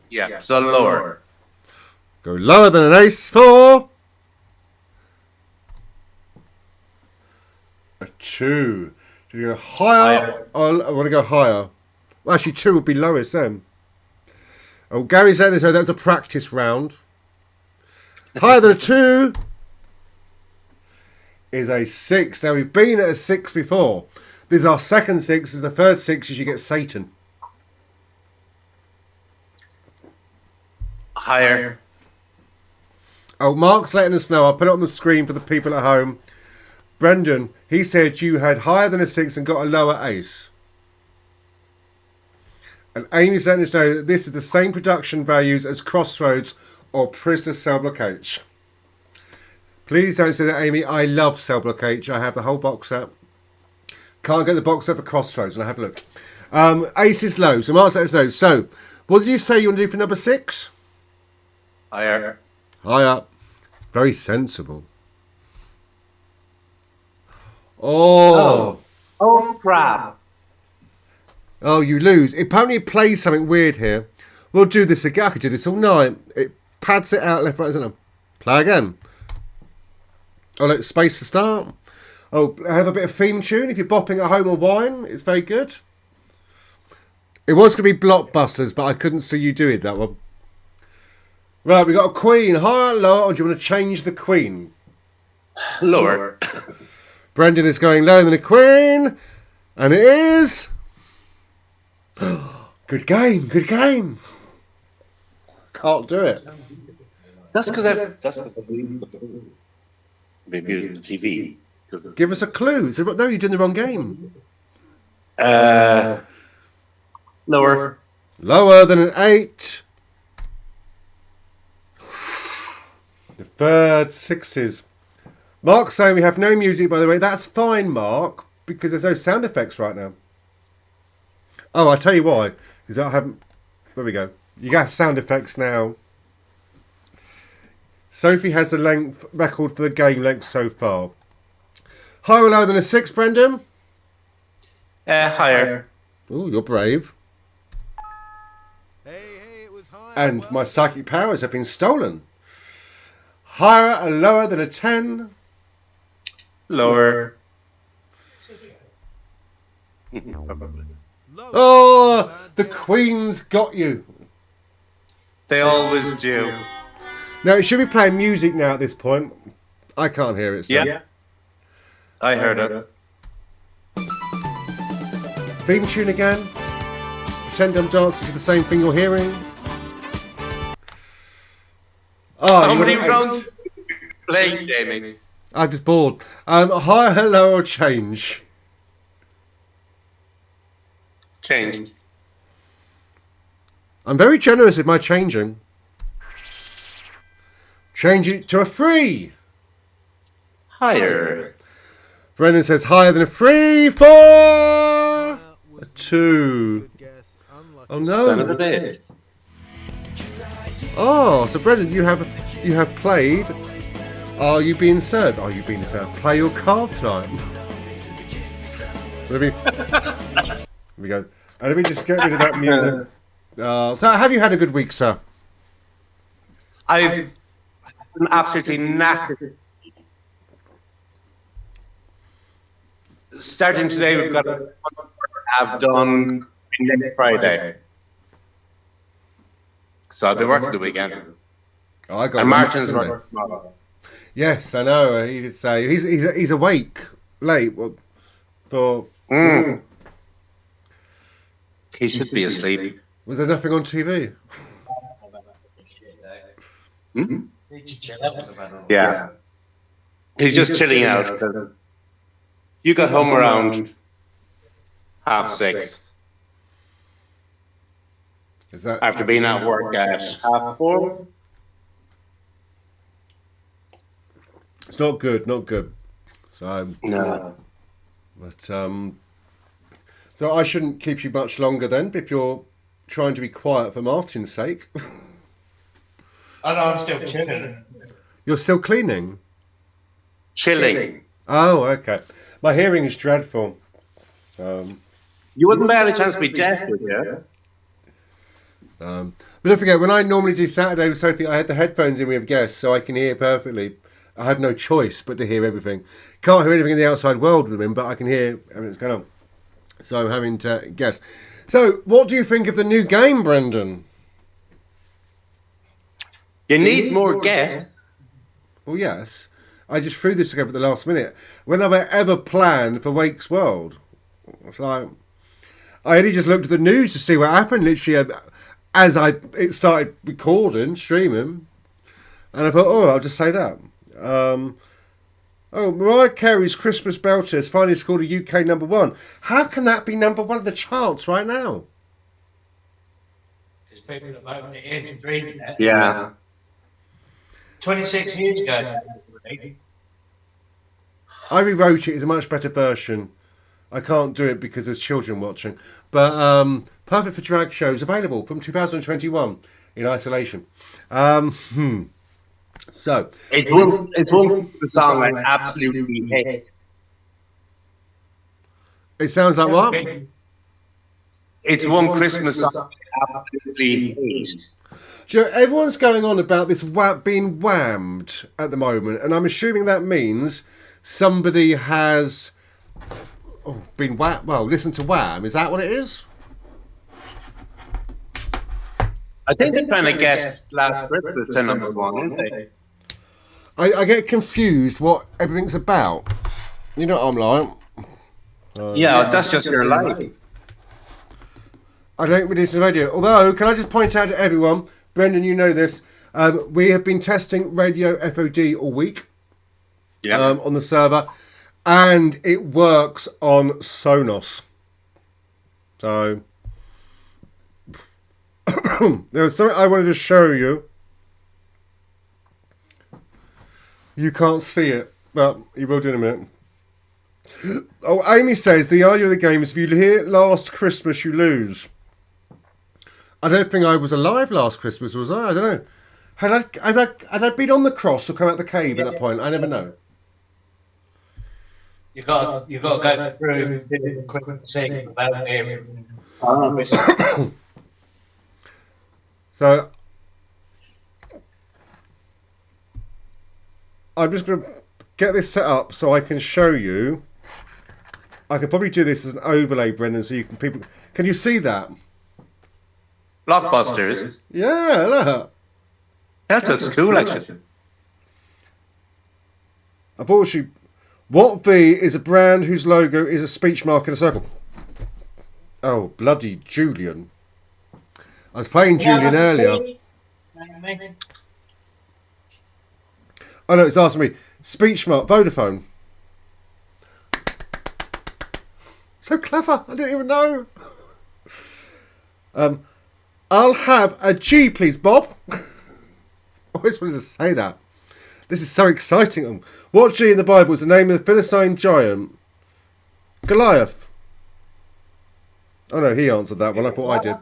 Yeah, so lower. Go lower than an ace for a 2. Do you go higher? I want to go higher. Well, actually, 2 would be lowest then. Oh, Gary's saying so. That was a practice round. Higher than a 2 is a 6. Now, we've been at a 6 before. This is our second 6. This is the third 6 is you get Satan. Higher. Oh, Mark's letting us know. I'll put it on the screen for the people at home. Brendan, he said you had higher than a 6 and got a lower ace. And Amy's letting us know that this is the same production values as Crossroads or Prisoner Cell Block H. Please don't say that, Amy. I love Cell Block H. I have the whole box set. Can't get the box set for Crossroads, and I have looked. Ace is low, so Mark's letting us know. So, what did you say you want to do for number 6? Higher. Higher. Very sensible. Oh, crap. Oh, you lose. Apparently it plays something weird here. We'll do this again. I could do this all night. It pads it out left, right, centre. Play again. Oh, look, space to start. Oh, have a bit of theme tune. If you're bopping at home or wine, it's very good. It was going to be Blockbusters, but I couldn't see you doing that one. Right, we got a queen. Higher, lower, or do you want to change the queen? Lower. Brendan is going lower than a queen. And it is... Good game, good game. Can't do it. That's because I've maybe it's the TV. Give us a clue. No, you're doing the wrong game. Lower. Lower than an 8. The third 6s. Mark's saying we have no music, by the way. That's fine, Mark, because there's no sound effects right now. Oh, I'll tell you why. Because I haven't... There we go. You have sound effects now. Sophie has the length record for the game length so far. Higher or lower than a 6, Brendan? Higher. Oh, you're brave. Hey, it was high. And my psychic powers have been stolen. Higher or lower than a 10? Lower. Probably. Oh, the Queen's got you. They always do. Now, it should be playing music now at this point. I can't hear it, so. Yeah. I heard it. Theme tune again. Pretend I'm dancing to the same thing you're hearing. Oh, How many rounds playing, Jamie? I'm just bored. Hi, hello, or change? Change. I'm very generous with my changing. Change it to a 3. Higher. Brendan says higher than a 3, 4, a 2. Oh Son of a no! bitch. Oh, so Brendan, you have played. Are you being served? Are you being served? Play your card tonight. Let me go. And let me just get rid of that music. So, have you had a good week, sir? I've been absolutely knackered. Starting today, we've got to have done next Friday. So I'll be working the weekend. Oh, I got And one Martin's Sunday. working tomorrow. Yes, I know. He did say he's awake late. For He should be asleep. was there nothing on TV? Hmm? Yeah. He's just chilling out. You got home around 6:30. Is that After being at work at 4:30. It's not good. Not good. So No. but so I shouldn't keep you much longer then. If you're trying to be quiet for Martin's sake. Oh no, I'm still chilling. You're still cleaning? Chilling. Oh, okay. My hearing is dreadful. You wouldn't by any chance be deaf, would you? But don't forget, when I normally do Saturday with Sophie, I had the headphones in with guests, so I can hear perfectly. I have no choice but to hear everything. Can't hear anything in the outside world with them in, but I can hear everything that's going on. So I'm having to guess. So, what do you think of the new game, Brendan? You need more guests. Well, yes. I just threw this together at the last minute. When have I ever planned for Wake's World? It's like, I only just looked at the news to see what happened, literally, as it started recording, streaming. And I thought, oh, I'll just say that. Mariah Carey's Christmas Belter has finally scored a UK #1. How can that be #1 of the charts right now? Because people are voting it in, reading it. Yeah. 26 years ago. I rewrote it as a much better version. I can't do it because there's children watching. But perfect for drag shows, available from 2021 in isolation. So It's one the song I absolutely hate. it sounds like what? It's one Christmas song I absolutely hate. Do you know, everyone's going on about this being whammed at the moment, and I'm assuming that means somebody has been whammed. Well, listen to Wham. Is that what it is? I think they're trying to get Last Christmas to #1, aren't they? I get confused what everything's about. You know what I'm like. Yeah, that's just your life. I don't really listen to radio. Although, can I just point out to everyone, Brendan, you know this, we have been testing radio F.O.D. all week on the server, and it works on Sonos. So, there was something I wanted to show you. You can't see it, but you will do in a minute. Oh, Amy says the idea of the game is if you hear Last Christmas, you lose. I don't think I was alive last Christmas, was I? I don't know. Had I been on the cross or come out the cave at that point? I never know. You got to go through a quick thing about hearing. So I'm just going to get this set up so I can show you. I could probably do this as an overlay, Brendan, so you can people. Can you see that? Blockbusters. Yeah, look. That looks cool, actually. Unfortunately, What V is a brand whose logo is a speech mark in a circle. Oh, bloody Julian. I was playing Julian earlier. Oh no, it's asking me. Speech mark, Vodafone. So clever, I didn't even know. I'll have a G, please, Bob. I always wanted to say that. This is so exciting. What G in the Bible is the name of the Philistine giant? Goliath. Oh no, he answered that one. I thought I did.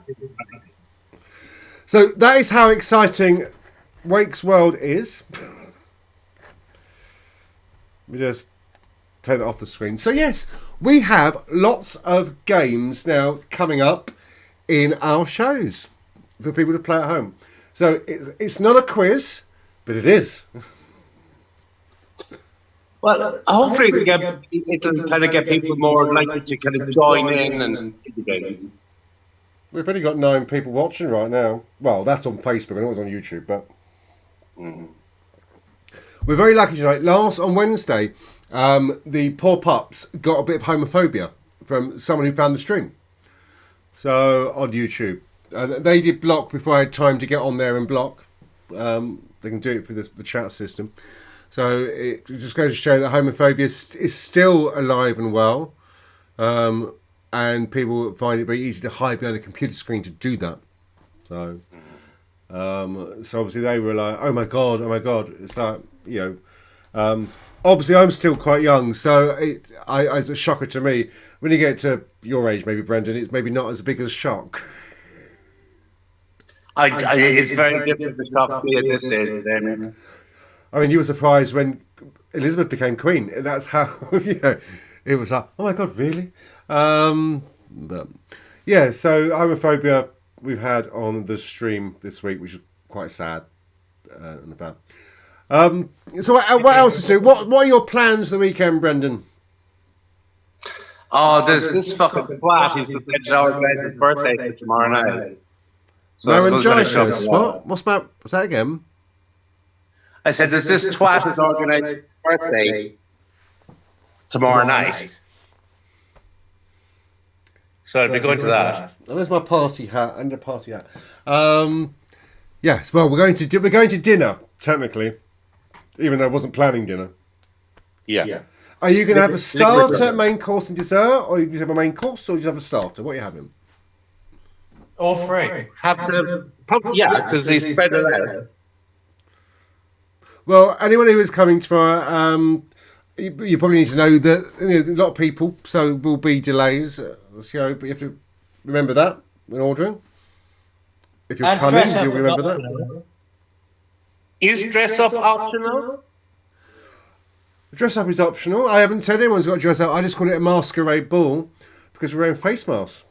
So that is how exciting Wake's World is. Let me just take that off the screen. So yes, we have lots of games now coming up in our shows for people to play at home. So it's not a quiz, but it is. Well, hopefully it'll kind of get people more likely to kind of join in and the games. We've only got 9 people watching right now. Well, that's on Facebook. I know it's on YouTube, but we're very lucky tonight. On Wednesday, the Poor Pups got a bit of homophobia from someone who found the stream. So on YouTube, they did block before I had time to get on there and block. They can do it through the chat system. So it just goes to show that homophobia is still alive and well. And people find it very easy to hide behind a computer screen to do that. So obviously they were like, oh my God. It's like, obviously I'm still quite young. So it's a shocker to me. When you get to your age, maybe, Brendan, it's maybe not as big as a shock. It's very different to shock me at this age. I mean, you were surprised when Elizabeth became queen. That's how, it was like, oh my God, really? But yeah, so homophobia we've had on the stream this week, which is quite sad and bad. So what else is new? What are your plans for the weekend, Brendan? Oh, there's this fucking twat who's decided to organise his birthday for tomorrow night. So Laryngitis. What's that again? I said, there's this twat who's organised his birthday tomorrow night. So I'll be going to that. Where's my party hat? And a party hat. Yes. Well, we're going to dinner technically, even though I wasn't planning dinner. Yeah. Are you going to have a starter, main course, and dessert, or you just have a main course, or you just have a starter? What are you having? All three. Because they spread it out. Well, anyone who is coming tomorrow, you probably need to know that a lot of people, so will be delays. But you have to remember that when ordering. If you're coming, you'll remember that. Is dress up optional? Dress up is optional. I haven't said anyone's got to dress up. I just call it a masquerade ball because we're wearing face masks.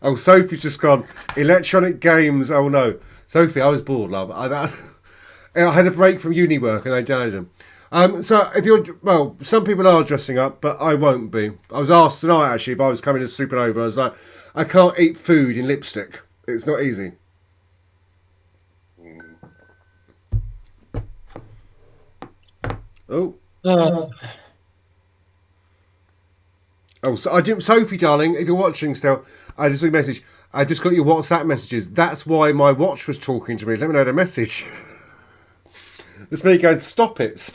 Oh, Sophie's just gone. Electronic games. Oh no, Sophie, I was bored, love. I had a break from uni work and they downloaded them. So some people are dressing up, but I won't be. I was asked tonight actually if I was coming to Supernova. I was like, I can't eat food in lipstick. It's not easy. Oh. Oh, so I didn't. Sophie, darling, if you're watching still, I just got a message. I just got your WhatsApp messages. That's why my watch was talking to me. Let me know the message. It's me going, stop it.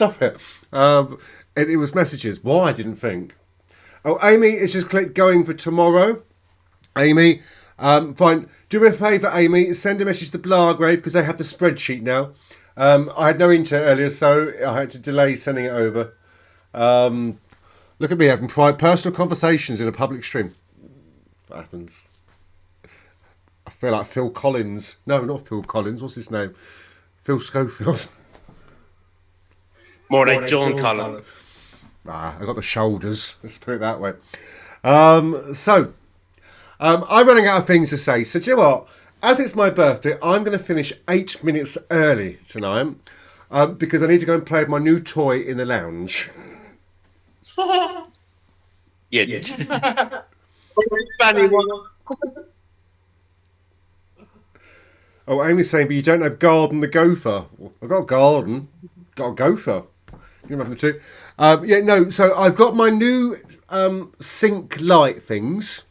And it was messages. Why? I didn't think. Oh, Amy is just going for tomorrow. Amy, fine. Do me a favour, Amy. Send a message to Blagrave because they have the spreadsheet now. I had no internet earlier, so I had to delay sending it over. Look at me having personal conversations in a public stream. What happens? I feel like Phil Collins. No, not Phil Collins. What's his name? Phil Schofield. More like John Collins. I got the shoulders. Let's put it that way. I'm running out of things to say. So do you know what? As it's my birthday, I'm going to finish 8 minutes early tonight because I need to go and play with my new toy in the lounge. Yeah. Funny one. Oh, Amy's saying, but you don't have garden the gopher. Well, I've got a garden, got a gopher. You don't have the two. Yeah, no. So I've got my new sink light things.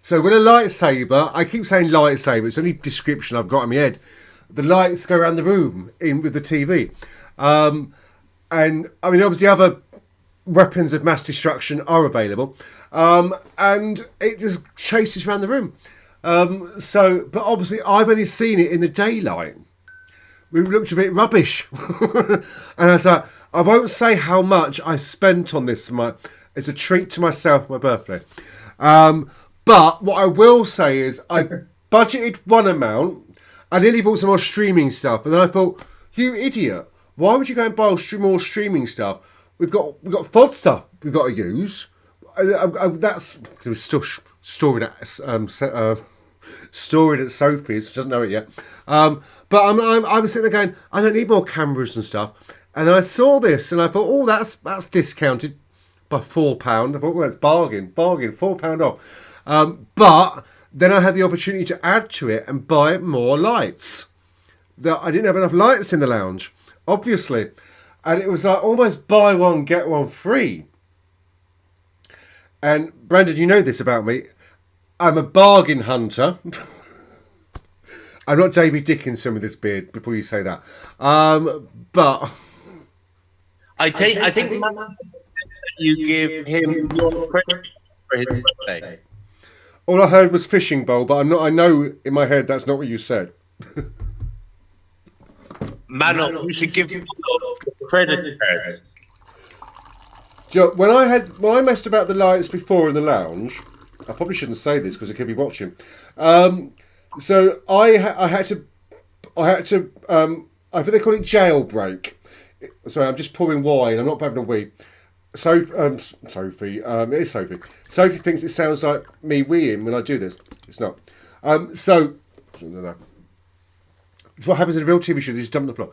So with a lightsaber, I keep saying lightsaber. It's only description I've got in my head. The lights go around the room in with the TV, and I mean obviously other weapons of mass destruction are available, and it just chases around the room. But obviously I've only seen it in the daylight. We looked a bit rubbish, and I was like, I won't say how much I spent on this. It's a treat to myself, my birthday. But what I will say is I budgeted one amount. I nearly bought some more streaming stuff, and then I thought, you idiot, why would you go and buy more streaming stuff? We've got F.O.D stuff we've got to use. That's stored at Sophie's. She doesn't know it yet. But I was sitting there going, I don't need more cameras and stuff. And then I saw this, and I thought, oh, that's discounted by £4. I thought, well, that's bargain, £4 off. But then I had the opportunity to add to it and buy more lights. I didn't have enough lights in the lounge, obviously. And it was like almost buy one, get one free. And Brandon, you know this about me. I'm a bargain hunter. I'm not David Dickinson with this beard, before you say that. But I think you give him your credit for his birthday. All I heard was fishing bowl, but I know in my head that's not what you said. Mano, you should give him credit card. When I messed about the lights before in the lounge, I probably shouldn't say this because it could be watching. So I had to I think they call it jailbreak. Sorry, I'm just pouring wine. I'm not having a wee. Sophie, it is Sophie. Sophie thinks it sounds like me weeing when I do this. It's not. So what happens in a real TV show? They just dump on the floor.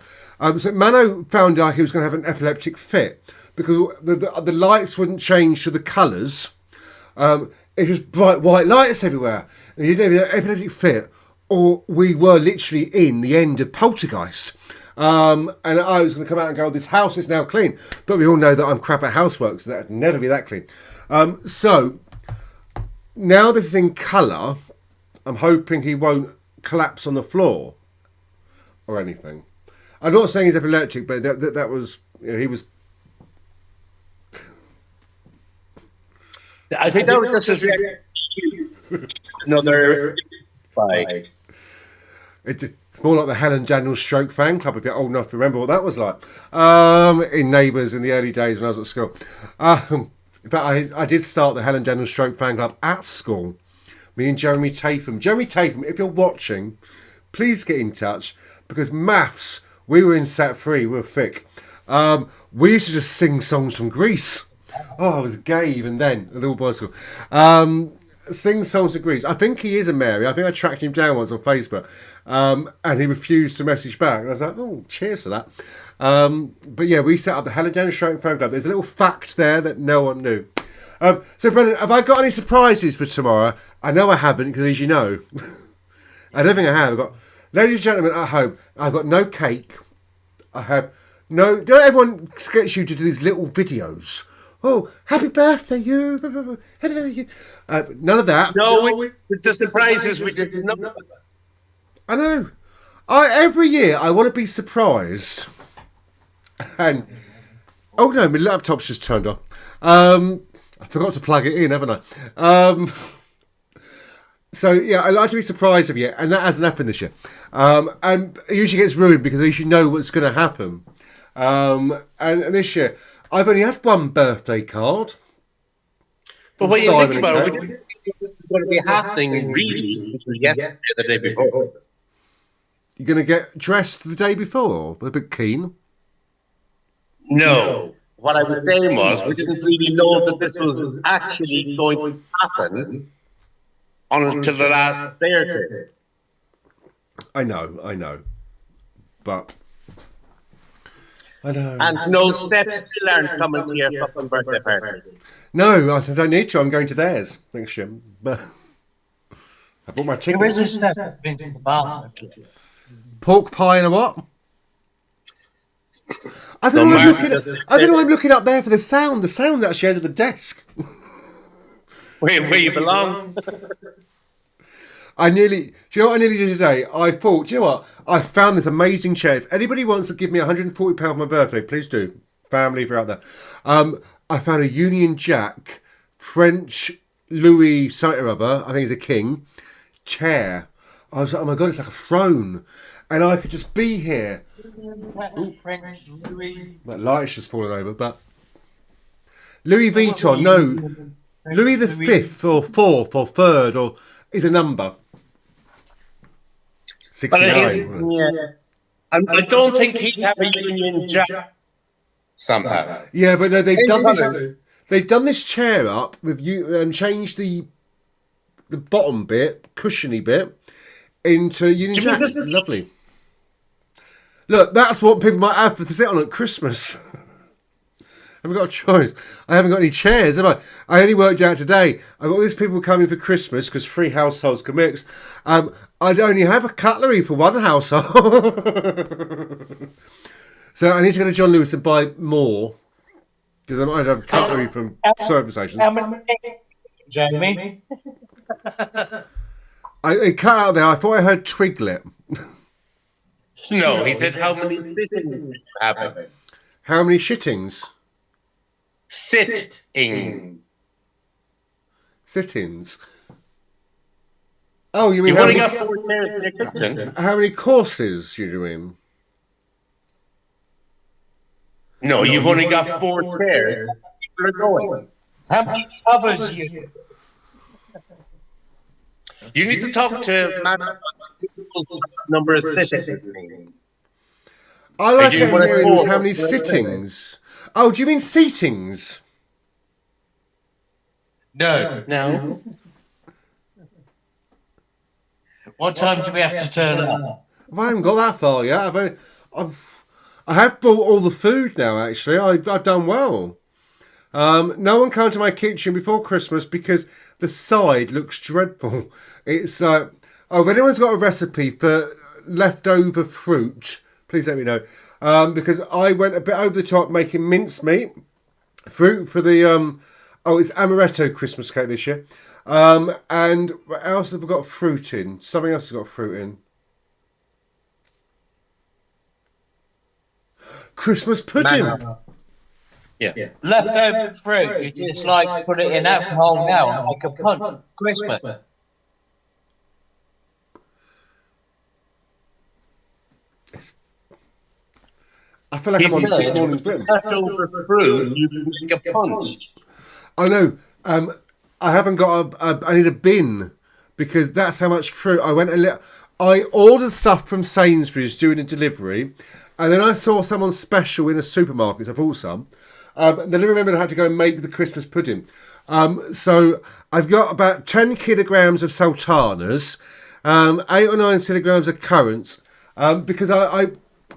So Mano found out he was going to have an epileptic fit because the lights wouldn't change to the colours. It was bright white lights everywhere. And he didn't have an epileptic fit, or we were literally in the end of Poltergeist. And I was going to come out and go, this house is now clean. But we all know that I'm crap at housework, so that would never be that clean. So now this is in colour. I'm hoping he won't collapse on the floor or anything. I'm not saying he's epileptic, but that was, he was. I think that was just another fight. It's more like the Helen Daniels Stroke fan club, if you're old enough to remember what that was like. In Neighbours in the early days when I was at school. In fact, I did start the Helen Daniels Stroke fan club at school. Me and Jeremy Tatham. Jeremy Tatham, if you're watching, please get in touch, because maths, we were in Sat 3, we were thick. We used to just sing songs from Greece. Oh, I was gay even then, at little boys' school. Sing songs of Greece. I think he is a Mary. I think I tracked him down once on Facebook, and he refused to message back. And I was like, oh, cheers for that. But yeah, we set up the Helen Daniels Stroke fan club. There's a little fact there that no one knew. So Brendan, have I got any surprises for tomorrow? I know I haven't, because as you know, I don't think I have. I've got, ladies and gentlemen at home, I've got no cake. I have no. Don't everyone gets you to do these little videos? Oh, happy birthday, you! Happy birthday, you! None of that. No, the surprises we did not. I know. Every year I want to be surprised, and oh no, my laptop's just turned off. I forgot to plug it in, haven't I? So yeah, I like to be surprised every year, and that hasn't happened this year. And it usually gets ruined because at least you know what's going to happen. And this year, I've only had one birthday card. But when you think about it, it's going to be happening really, which was yesterday, the day before. You're going to get dressed the day before? A bit keen? No. What I was saying was, we didn't really know that this was actually going to happen until the last day or two. I know. But I know. And no steps still aren't coming to your fucking birthday party. No, I don't need to. I'm going to theirs. Thanks, Jim. But I bought my There is a tickets. step into the bathroom. Pork pie and a what? I So don't know. Mark just I don't know. I'm looking up there for the sound. The sound's actually under the desk. where you belong. Do you know what I nearly did today? I thought, do you know what? I found this amazing chair. If anybody wants to give me £140 for my birthday, please do. Family, if you're out there. I found a Union Jack French Louis something or other, I think he's a king, chair. I was like, oh my God, it's like a throne. And I could just be here. French Louis. That light's just fallen over, but... Louis Vuitton, no. Louis the Fifth or Fourth or Third or is a number. 69. Yeah. I don't think he'd have a Union Jack somehow. Yeah, but no, they've done this. colours. They've done this chair up with you and changed the bottom bit, cushiony bit, into Union Jack. this is- Lovely. Look, that's what people might have to sit on at Christmas. I haven't got a choice. I haven't got any chairs, have I? I only worked out today. I've got these people coming for Christmas because 3 households can mix. I'd only have a cutlery for 1 household. So I need to go to John Lewis and buy more because I might have cutlery from service stations. How many Jamie? It cut out there. I thought I heard Twiglet. No, he said how many sittings you have. How many shittings? Sitting. Sit-ins. Oh, you mean You've how only many, got 4 chairs in your kitchen. how many courses you doing? No, you've only got 4 chairs. People are going. How many covers you? You need to talk to Matt about the number of sittings. I like do you it want hearing to was call- how many sittings. Oh, do you mean seatings? No. No. What time do we have to turn up? I haven't got that far yet. I have bought all the food now. Actually, I've done well. No one came to my kitchen before Christmas because the side looks dreadful. It's like, if anyone's got a recipe for leftover fruit, please let me know. Because I went a bit over the top making mincemeat fruit for the it's amaretto Christmas cake this year. And what else have I got fruit in? Something else has got fruit in. Christmas pudding. Mango. Yeah. Leftover fruit, you just like put it in alcohol now and make a punch. Christmas. I feel like I'm on He this said, morning's Britain. leftover fruit, you can make a punch. I know. I haven't got I need a bin because that's how much fruit I went. I ordered stuff from Sainsbury's doing a delivery, and then I saw someone special in a supermarket. I bought some. Then I remembered I had to go and make the Christmas pudding. So I've got about 10 kilograms of sultanas, 8 or 9 kilograms of currants, because I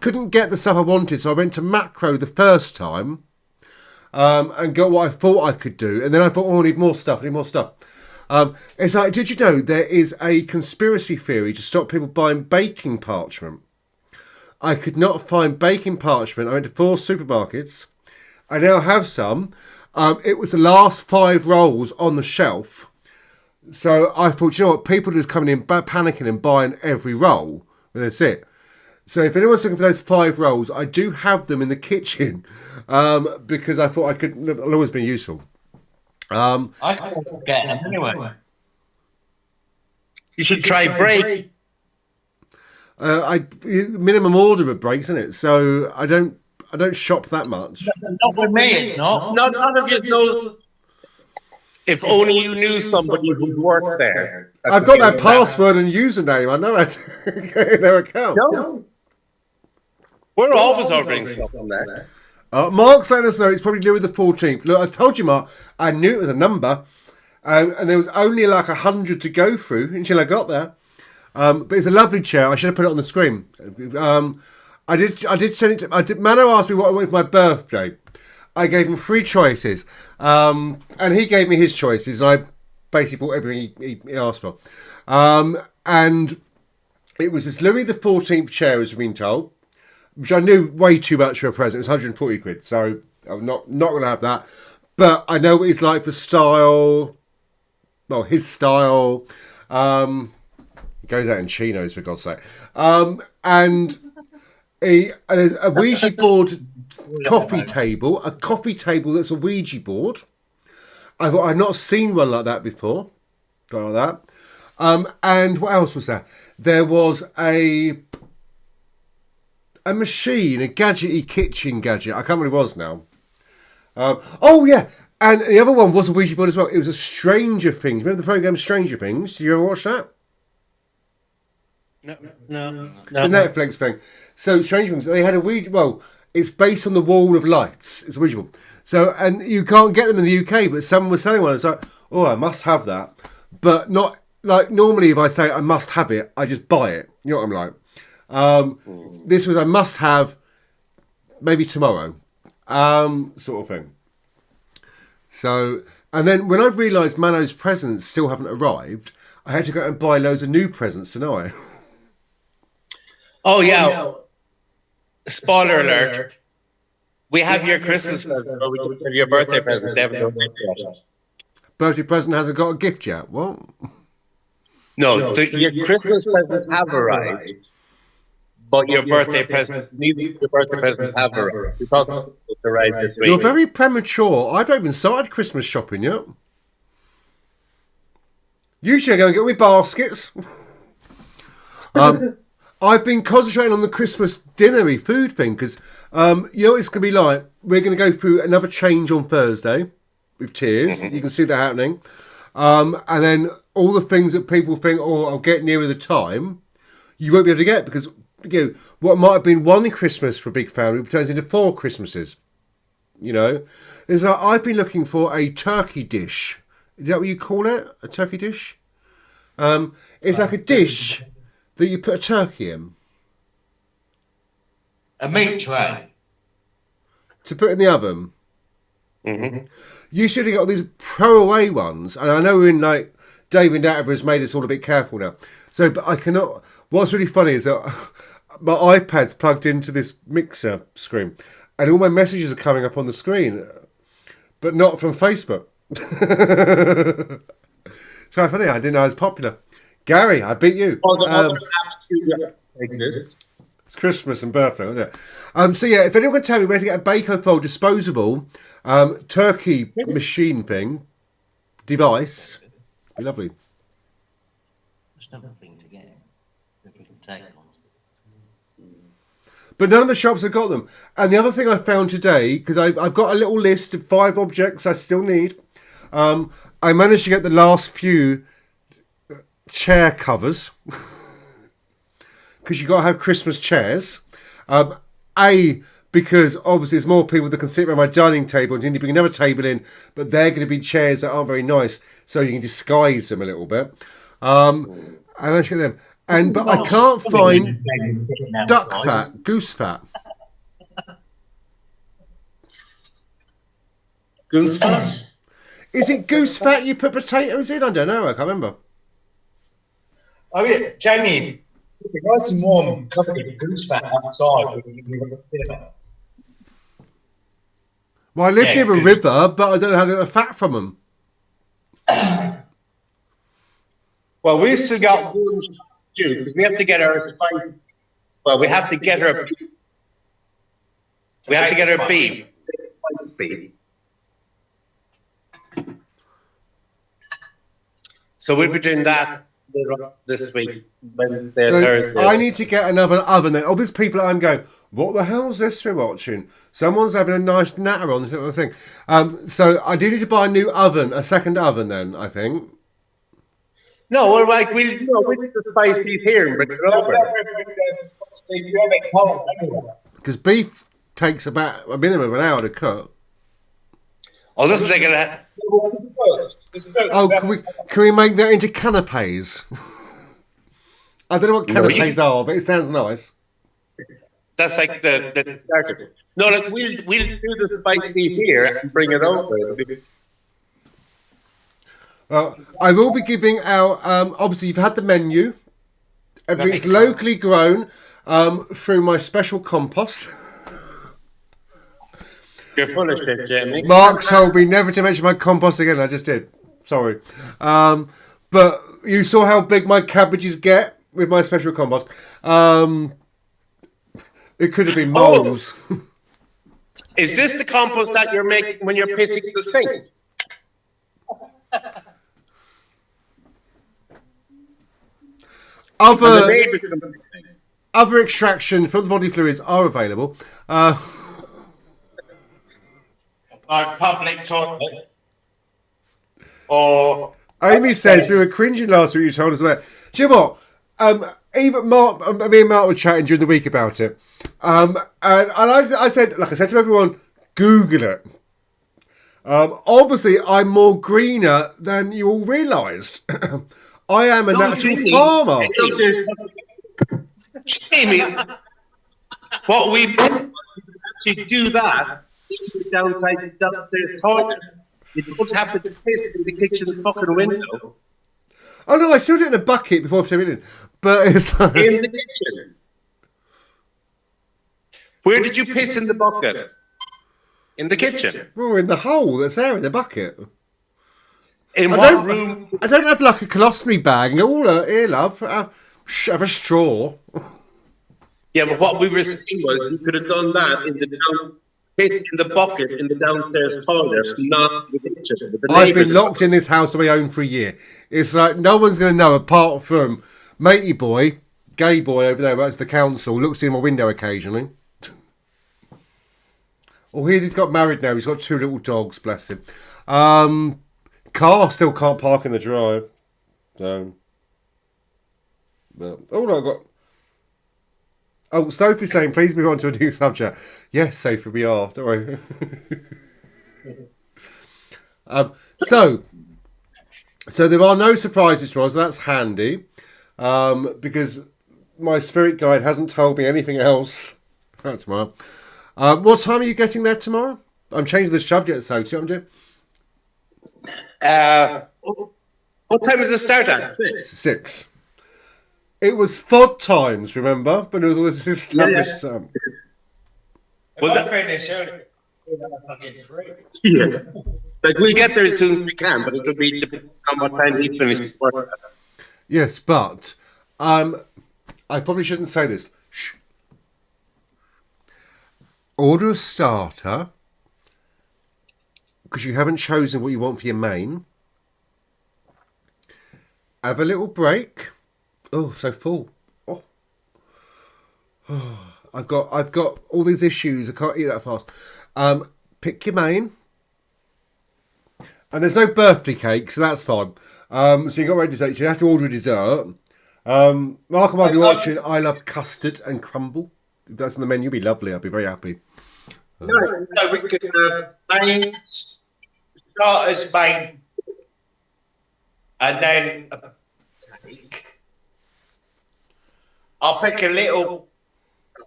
couldn't get the stuff I wanted. So I went to Macro the first time. And got what I thought I could do, and then I thought, I need more stuff. It's like, did you know there is a conspiracy theory to stop people buying baking parchment? I could not find baking parchment. I went to 4 supermarkets. I now have some. It was the last 5 rolls on the shelf. So I thought, you know what, people are just coming in panicking and buying every roll, and that's it. So if anyone's looking for those 5 rolls, I do have them in the kitchen because I thought it'll always be useful. I can't get them anyway. You should try break. Minimum order of breaks, isn't it? So I don't shop that much. Not with me, it's not. None of you know. If only you knew somebody who worked there. I've got that password and username. I know how to get in their account. No. We're always ordering stuff from there. Mark's letting us know it's probably Louis the 14th. Look, I told you, Mark, I knew it was a number, and there was only like 100 to go through until I got there. But it's a lovely chair. I should have put it on the screen. I did send it to. Mano asked me what I wanted for my birthday, I gave him 3 choices, and he gave me his choices, and I basically bought everything he asked for. And it was this Louis XIV chair, as we've been told, which I knew way too much for a present. It was 140 quid, so I'm not going to have that. But I know what he's like for style. Well, his style. He goes out in chinos, for God's sake. And a Ouija board coffee table. A coffee table that's a Ouija board. I've not seen one like that before. Like that. And what else was there? There was a machine, a gadgety kitchen gadget. I can't remember what it was now. Oh, yeah. And the other one was a Ouija board as well. It was a Stranger Things. Remember the program Stranger Things? Did you ever watch that? No. It's a Netflix thing. So Stranger Things, they had a Ouija. Well, it's based on the Wall of Lights. It's a Ouija board. So, and you can't get them in the UK, but someone was selling one. It's like, oh, I must have that. But not like normally if I say I must have it, I just buy it. You know what I'm like? This was a must have, maybe tomorrow, sort of thing. So, and then when I realised Mano's presents still haven't arrived, I had to go and buy loads of new presents tonight. Oh, yeah. Spoiler alert. We have your Christmas present, or we have your birthday present. They haven't done that yet. Birthday present hasn't got a gift yet. What? No, your Christmas presents have arrived, but your birthday presents, neither your birthday presents have arrived. We thought it was supposed to arrive this week. You're very premature. I've not even started Christmas shopping yet. Usually I go and get all my baskets. I've been concentrating on the Christmas dinnery food thing because, you know what it's going to be like? We're going to go through another change on Thursday with Tears. You can see that happening. And then all the things that people think, oh, I'll get nearer the time, you won't be able to get because, you know, what might have been one Christmas for a big family turns into 4 Christmases. You know? It's like, I've been looking for a turkey dish. Is that what you call it? A turkey dish? It's like a dish that you put a turkey in. A meat tray. To put in the oven. Mm-hmm. You should have got these throwaway ones. And I know in like David Attenborough has made us all a bit careful now. So, but I cannot. What's really funny is that my iPad's plugged into this mixer screen, and all my messages are coming up on the screen, but not from Facebook. It's quite funny. I didn't know I was popular. Gary, I beat you. Oh, the other apps exist. It's Christmas and birthday, isn't it? So yeah, if anyone can tell me where to get a Bacon-Fold disposable turkey machine thing device, it'd be lovely. There's another thing to get if we can take one. But none of the shops have got them. And the other thing I found today, because I've got a little list of 5 objects I still need. I managed to get the last few chair covers. Because you've got to have Christmas chairs. Because obviously there's more people that can sit around my dining table and you need to bring another table in, but they're going to be chairs that aren't very nice, so you can disguise them a little bit. I managed to get them. But I can't find duck fat, goose fat. Goose fat? Is it goose fat you put potatoes in? I don't know, I can't remember. Oh, yeah, Jamie. If I some warm covered in goose fat outside, Well, I live near a river, but I don't know how to get the fat from them. Well, we've still got one stew because we have to get our spice. Well, we have to get her. We have to get her beef. Spice beef. So we'll be doing that this week, Wednesday, So Thursday. I need to get another oven then. All these people I'm going, what the hell's this we're watching? Someone's having a nice natter on this little thing. So I do need to buy a new oven, a second oven then, I think. No, well, like we'll do the spice beef here and bring it over. Because beef takes about a minimum of an hour to cook. Oh, this is like a. Oh, can we make that into canapes? I don't know what canapes are, but it sounds nice. That's like the starter. No, like we'll do the spicy here and bring it over. I will be giving out. Obviously, you've had the menu. Everything's locally grown through my special compost. You're full of shit, Jamie. Mark told me never to mention my compost again. I just did. Sorry. But you saw how big my cabbages get with my special compost. It could have been moles. Is this the compost that you're making when you're pissing in the sink? Other extraction from the body fluids are available. Like public toilet. Or Amy says we were cringing last week. You told us about. Do you know what? Even Mark, me and Mark were chatting during the week about it, and I said, like I said to everyone, Google it. Obviously, I'm more greener than you all realised. I am a natural farmer. Jamie, what we meant to do that downstairs toilet. You don't have to piss in the kitchen fucking window. Oh no, I still did it in a bucket before I put it in. But it's like... In the kitchen. Where did you piss in the bucket? In the kitchen. Well, in the hole that's there in the bucket. In what room? I don't have like a colostomy bag and go, here, love, have a straw. Yeah, but what we were saying was you could have done that in the bucket in the downstairs toilet, not the kitchen. I've been locked in this house on my own for a year. It's like no one's going to know apart from matey boy, gay boy over there, that's the council, looks in my window occasionally. Oh, he's got married now. He's got 2 little dogs, bless him. Car still can't park in the drive. So, but all I got. Oh, Sophie's saying, please move on to a new subject. Yes, Sophie, we are. Don't worry. So there are no surprises for us. That's handy. Because my spirit guide hasn't told me anything else about tomorrow. What time are you getting there tomorrow? I'm changing the subject, Sophie. I'm doing. What time is the start at? 6. It was F.O.D times, remember? But it was all this established. Well, that finish early. Fucking 3. Yeah. Like we'll get there as soon as we can, but it'll be depending on what time he finishes work. Yes, but I probably shouldn't say this. Shh. Order a starter because you haven't chosen what you want for your main. Have a little break. Oh, so full. Oh. I've got all these issues. I can't eat that fast. Pick your main. And there's no birthday cake, so that's fine. So you got ready dessert. So you have to order a dessert. Mark and I be watching. I love custard and crumble. If that's on the menu, it'd be lovely. I'd be very happy. No, we could have main, starters, main, and then a cake. I'll pick a little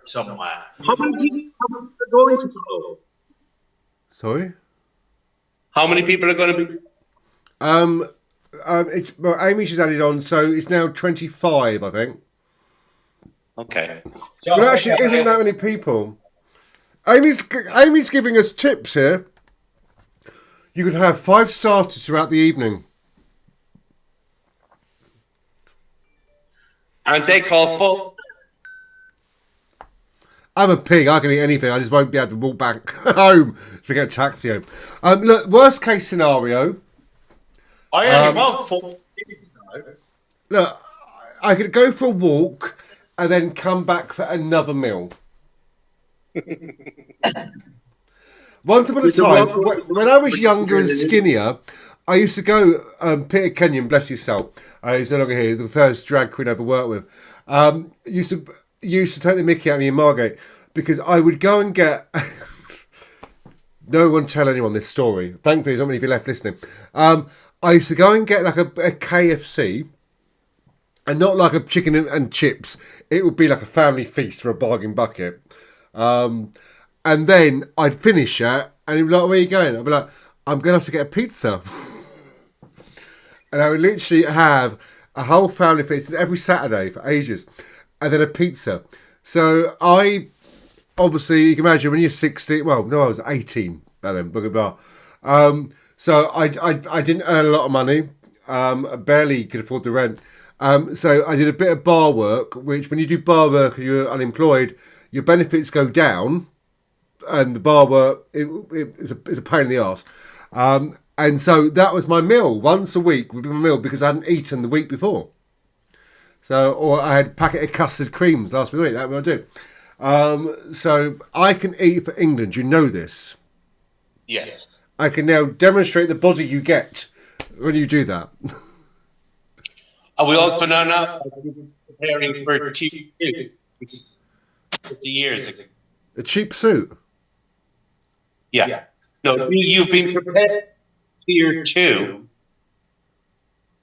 somewhere. How many people are going to go? Sorry? How many people are going to be? Well, Amy, she's added on, so it's now 25, I think. Okay. But actually, it isn't that many people. Amy's giving us tips here. You could have 5 starters throughout the evening. And they call full. I'm a pig. I can eat anything. I just won't be able to walk back home to get a taxi home. Look, worst case scenario. I only want 4. Look, I could go for a walk and then come back for another meal. Once upon a time, when I was younger and skinnier, I used to go, Peter Kenyon, bless his soul, he's no longer here, the first drag queen I ever worked with, used to take the mickey out of me in Margate because I would go and get... No one tell anyone this story. Thankfully, there's not many of you left listening. I used to go and get like a KFC And not like a chicken and chips. It would be like a family feast or a bargain bucket. And then I'd finish it, and he'd be like, where are you going? I'd be like, I'm going to have to get a pizza. And I would literally have a whole family feast every Saturday for ages. And then a pizza. So obviously, you can imagine when you're 16, well, no, I was 18 by then, blah, blah, blah. So I didn't earn a lot of money. I barely could afford the rent. So I did a bit of bar work, which when you do bar work and you're unemployed, your benefits go down, and the bar work it's a pain in the arse. And so that was my meal. Once a week would be my meal because I hadn't eaten the week before. So, or I had a packet of custard creams last week. That what I do. So I can eat for England. You know this. Yes. I can now demonstrate the body you get when you do that. We also now preparing for a cheap suit. It's 50 years ago. A cheap suit. Yeah. No, you've been prepared tier 2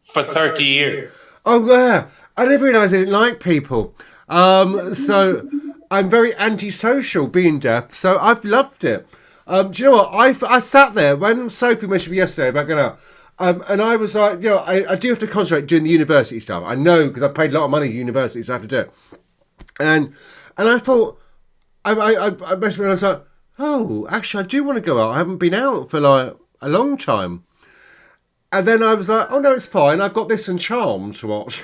for 30 years. Oh yeah, I didn't realise I didn't like people. So I'm very antisocial being deaf. So I've loved it. Do you know what? I sat there when Sophie mentioned me yesterday about going out. And I was like, you know, I do have to concentrate doing the university stuff. I know because I paid a lot of money at university, so I have to do it. And I thought, I messaged me and I was like, oh, actually, I do want to go out. I haven't been out for like a long time. And then I was like, oh no, it's fine. I've got this and Charmed to watch.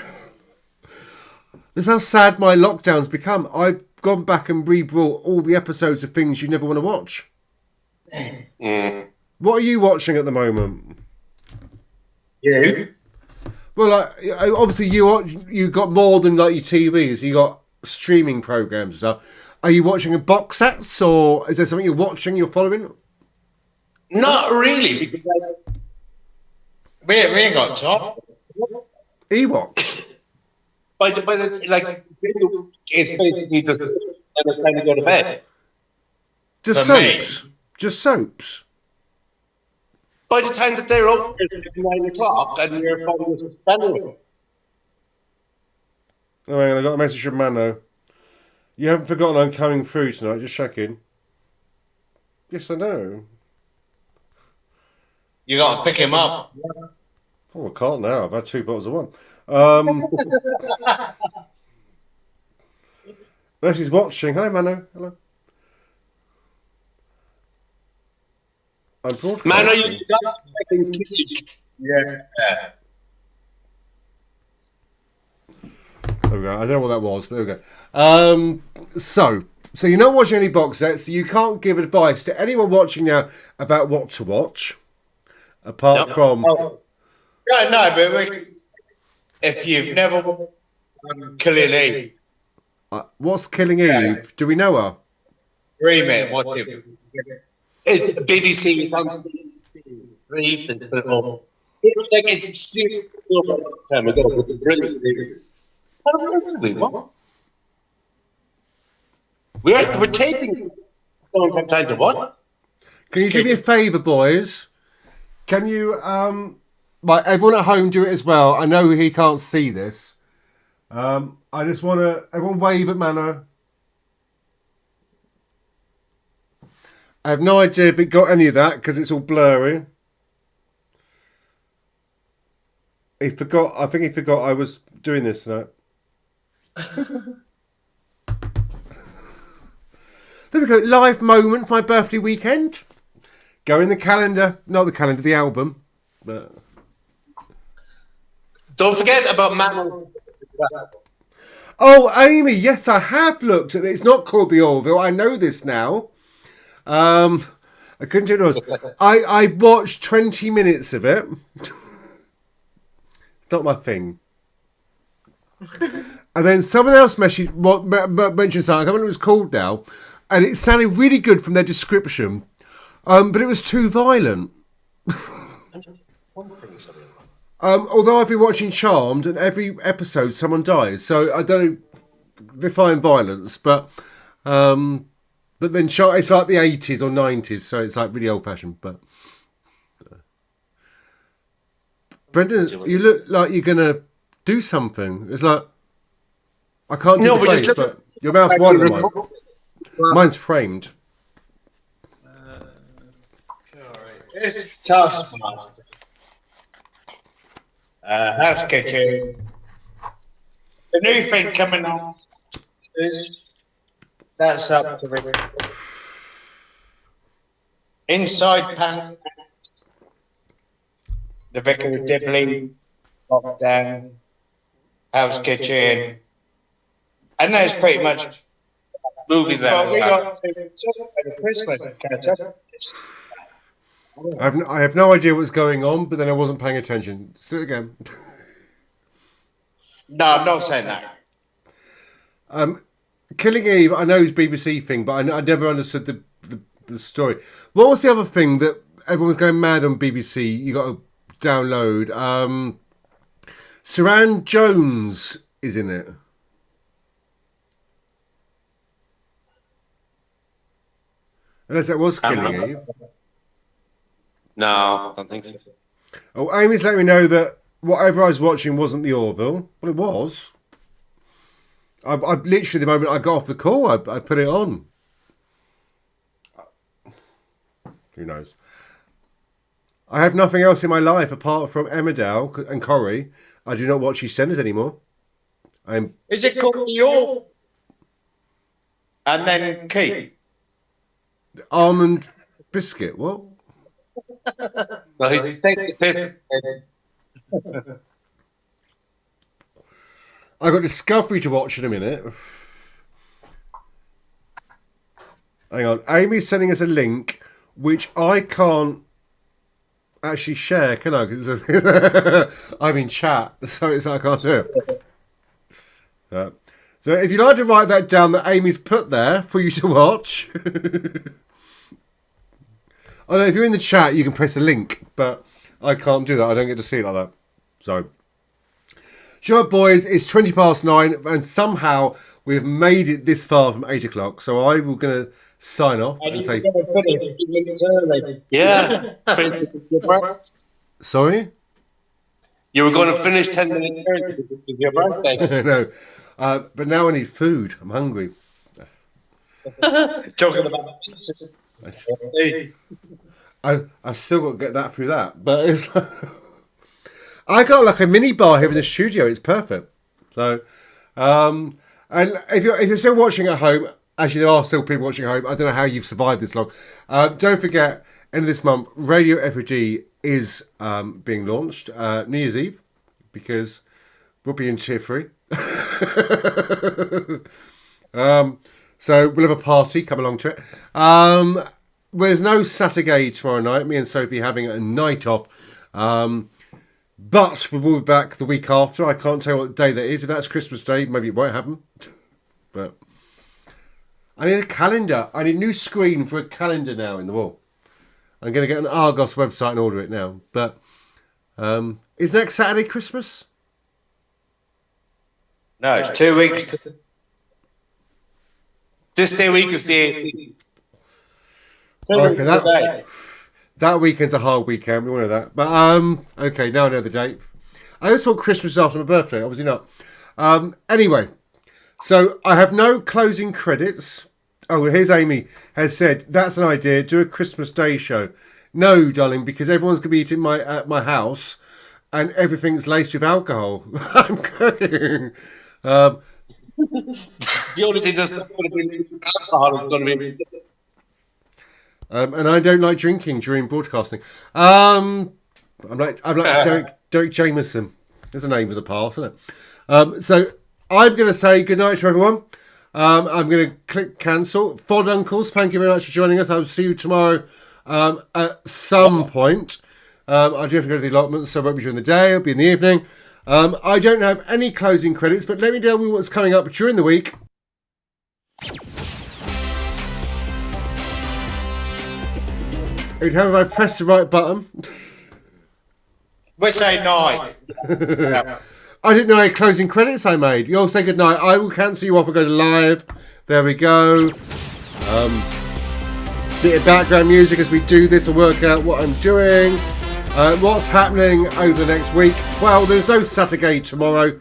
This is how sad my lockdown's become. I've gone back and re-brought all the episodes of things you never want to watch. What are you watching at the moment? You? Well, like, obviously you got more than like your TVs. You got streaming programs and stuff. Are you watching a box sets, or is there something you're watching, you're following? Not really, because We ain't got time. Ewoks. but like it's basically just time to go to bed. Just For me. soaps. Just soaps. By the time that they're up, it's 9 o'clock, and your phone is suspended. Oh, hang on, I got a message from Mano. You haven't forgotten I'm coming through tonight, just checking. Yes, I know. You got to pick him up. Oh, I can't now. I've had 2 bottles of one. No, she's watching. Hello, Mano. Hello. I'm broadcasting. Man, are you fucking kidding? Yeah. There we go. I don't know what that was, but there we go. So you're not watching any box sets, so you can't give advice to anyone watching now about what to watch, apart from... Oh. No, but if you've never Killing Eve, what's Killing Eve? Do we know her? remake, what if? It's BBC. It's like it's time ago, but it's a brilliant series. What? We're taping. Don't have time to what? Can you do me a favour, boys? Can you, right, everyone at home do it as well. I know he can't see this. I just want to, everyone wave at Mano. I have no idea if it got any of that because it's all blurry. He forgot, I think he forgot I was doing this tonight. There we go, live moment for my birthday weekend. Go in the calendar, not the calendar, the album. But... Don't forget about Matt. Oh, Amy, yes, I have looked at it. It's not called the Orville. I know this now. I couldn't do it. I watched 20 minutes of it. It's not my thing. And then someone else mentioned something. I can't remember what it was called now. And it sounded really good from their description. But it was too violent. Although I've been watching Charmed, and every episode someone dies, so I don't define violence. But then it's like the 80s or 90s, so it's like really old fashioned. But Brendan, you look like you're gonna do something. It's like, I can't do No, the we face, just but your mouth's wider than mine. Mine's framed. It's Taskmaster. House kitchen. The new thing coming on is that's up to Rick. Inside Pan. The Vicar of Dibley. Lockdown. House kitchen. And that's pretty much. Movies Well, out. we got to Christmas to catch up. I have no idea what's going on, but then I wasn't paying attention. Say it again. No, I'm not saying that. Killing Eve, I know it's BBC thing, but I never understood the story. What was the other thing that everyone's going mad on BBC? You got to download. Saran Jones is in it. Unless that was Killing Eve. No, I don't think so. Oh, Amy's let me know that whatever I was watching wasn't the Orville. Well, it was. I literally, the moment I got off the call, I put it on. Who knows? I have nothing else in my life apart from Emmerdale and Corrie. I do not watch EastEnders anymore. Is it called the Orb? And then Key? Almond biscuit. What? Well, he's taking the piss. I got Discovery to watch in a minute. Hang on. Amy's sending us a link, which I can't actually share, can I? 'Cause I'm in chat, so I can't do it. So if you'd like to write that down that Amy's put there for you to watch. Although if you're in the chat, you can press the link, but I can't do that. I don't get to see it like that. So, sure, boys, it's 9:20, and somehow we've made it this far from 8 o'clock. So I'm going to sign off and say, Yeah. sorry? You were going to finish 10 minutes early because it was your birthday. No, but now I need food. I'm hungry. Talking about pizza. I've still got to get that through that, but it's like, I got like a mini bar here in the studio. It's perfect. So, and if you're still watching at home, actually there are still people watching at home. I don't know how you've survived this long. Don't forget, end of this month, Radio F.O.D is being launched New Year's Eve because we'll be in tier 3. So we'll have a party, come along to it. There's no Saturday tomorrow night. Me and Sophie having a night off. But we will be back the week after. I can't tell you what day that is. If that's Christmas Day, maybe it won't happen. But I need a calendar. I need a new screen for a calendar now in the wall. I'm going to get an Argos website and order it now. But is next Saturday Christmas? No, it's 2 weeks. This day week is the 18th. Okay, that weekend's a hard weekend. We all know that. But okay, now I know the date. I just thought Christmas was after my birthday. Obviously not. Anyway, so I have no closing credits. Oh, well, here's Amy has said that's an idea. Do a Christmas Day show. No, darling, because everyone's gonna be eating at my house, and everything's laced with alcohol. I'm cooking. The only thing that's going to be alcohol is going to be. And I don't like drinking during broadcasting. I'm like Derek Jameson. There's a name for the past, isn't it? So I'm going to say good night to everyone. I'm going to click cancel. F.O.D uncles, thank you very much for joining us. I'll see you tomorrow at some point. I do have to go to the allotments, so it won't be during the day. It'll be in the evening. I don't have any closing credits, but let me tell you what's coming up during the week. Have I pressed the right button? We say 9. I didn't know any closing credits I made. You all say goodnight. I will cancel you off and go to live. There we go. Bit of background music as we do this and work out what I'm doing. What's happening over the next week? Well, there's no Saturday tomorrow.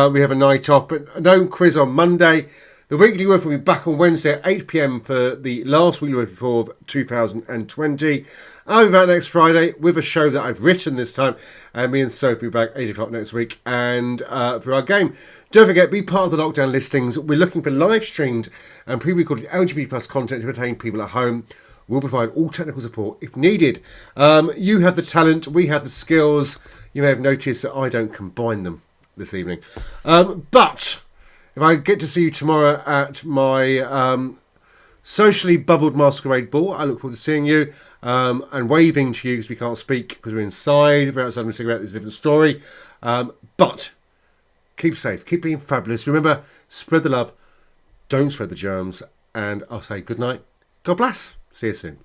We have a night off, but no quiz on Monday. The weekly worth will be back on Wednesday at 8 p.m. for the last weekly worth before 2020. I'll be back next Friday with a show that I've written this time. And me and Sophie will be back 8 o'clock next week and for our game. Don't forget, be part of the lockdown listings. We're looking for live streamed and pre-recorded LGBT plus content to entertain people at home. We'll provide all technical support if needed. You have the talent, we have the skills. You may have noticed that I don't combine them this evening. But if I get to see you tomorrow at my socially bubbled masquerade ball, I look forward to seeing you and waving to you because we can't speak because we're inside. If we're outside having a cigarette, it's a different story. But keep safe, keep being fabulous. Remember, spread the love, don't spread the germs. And I'll say good night. God bless. See you soon.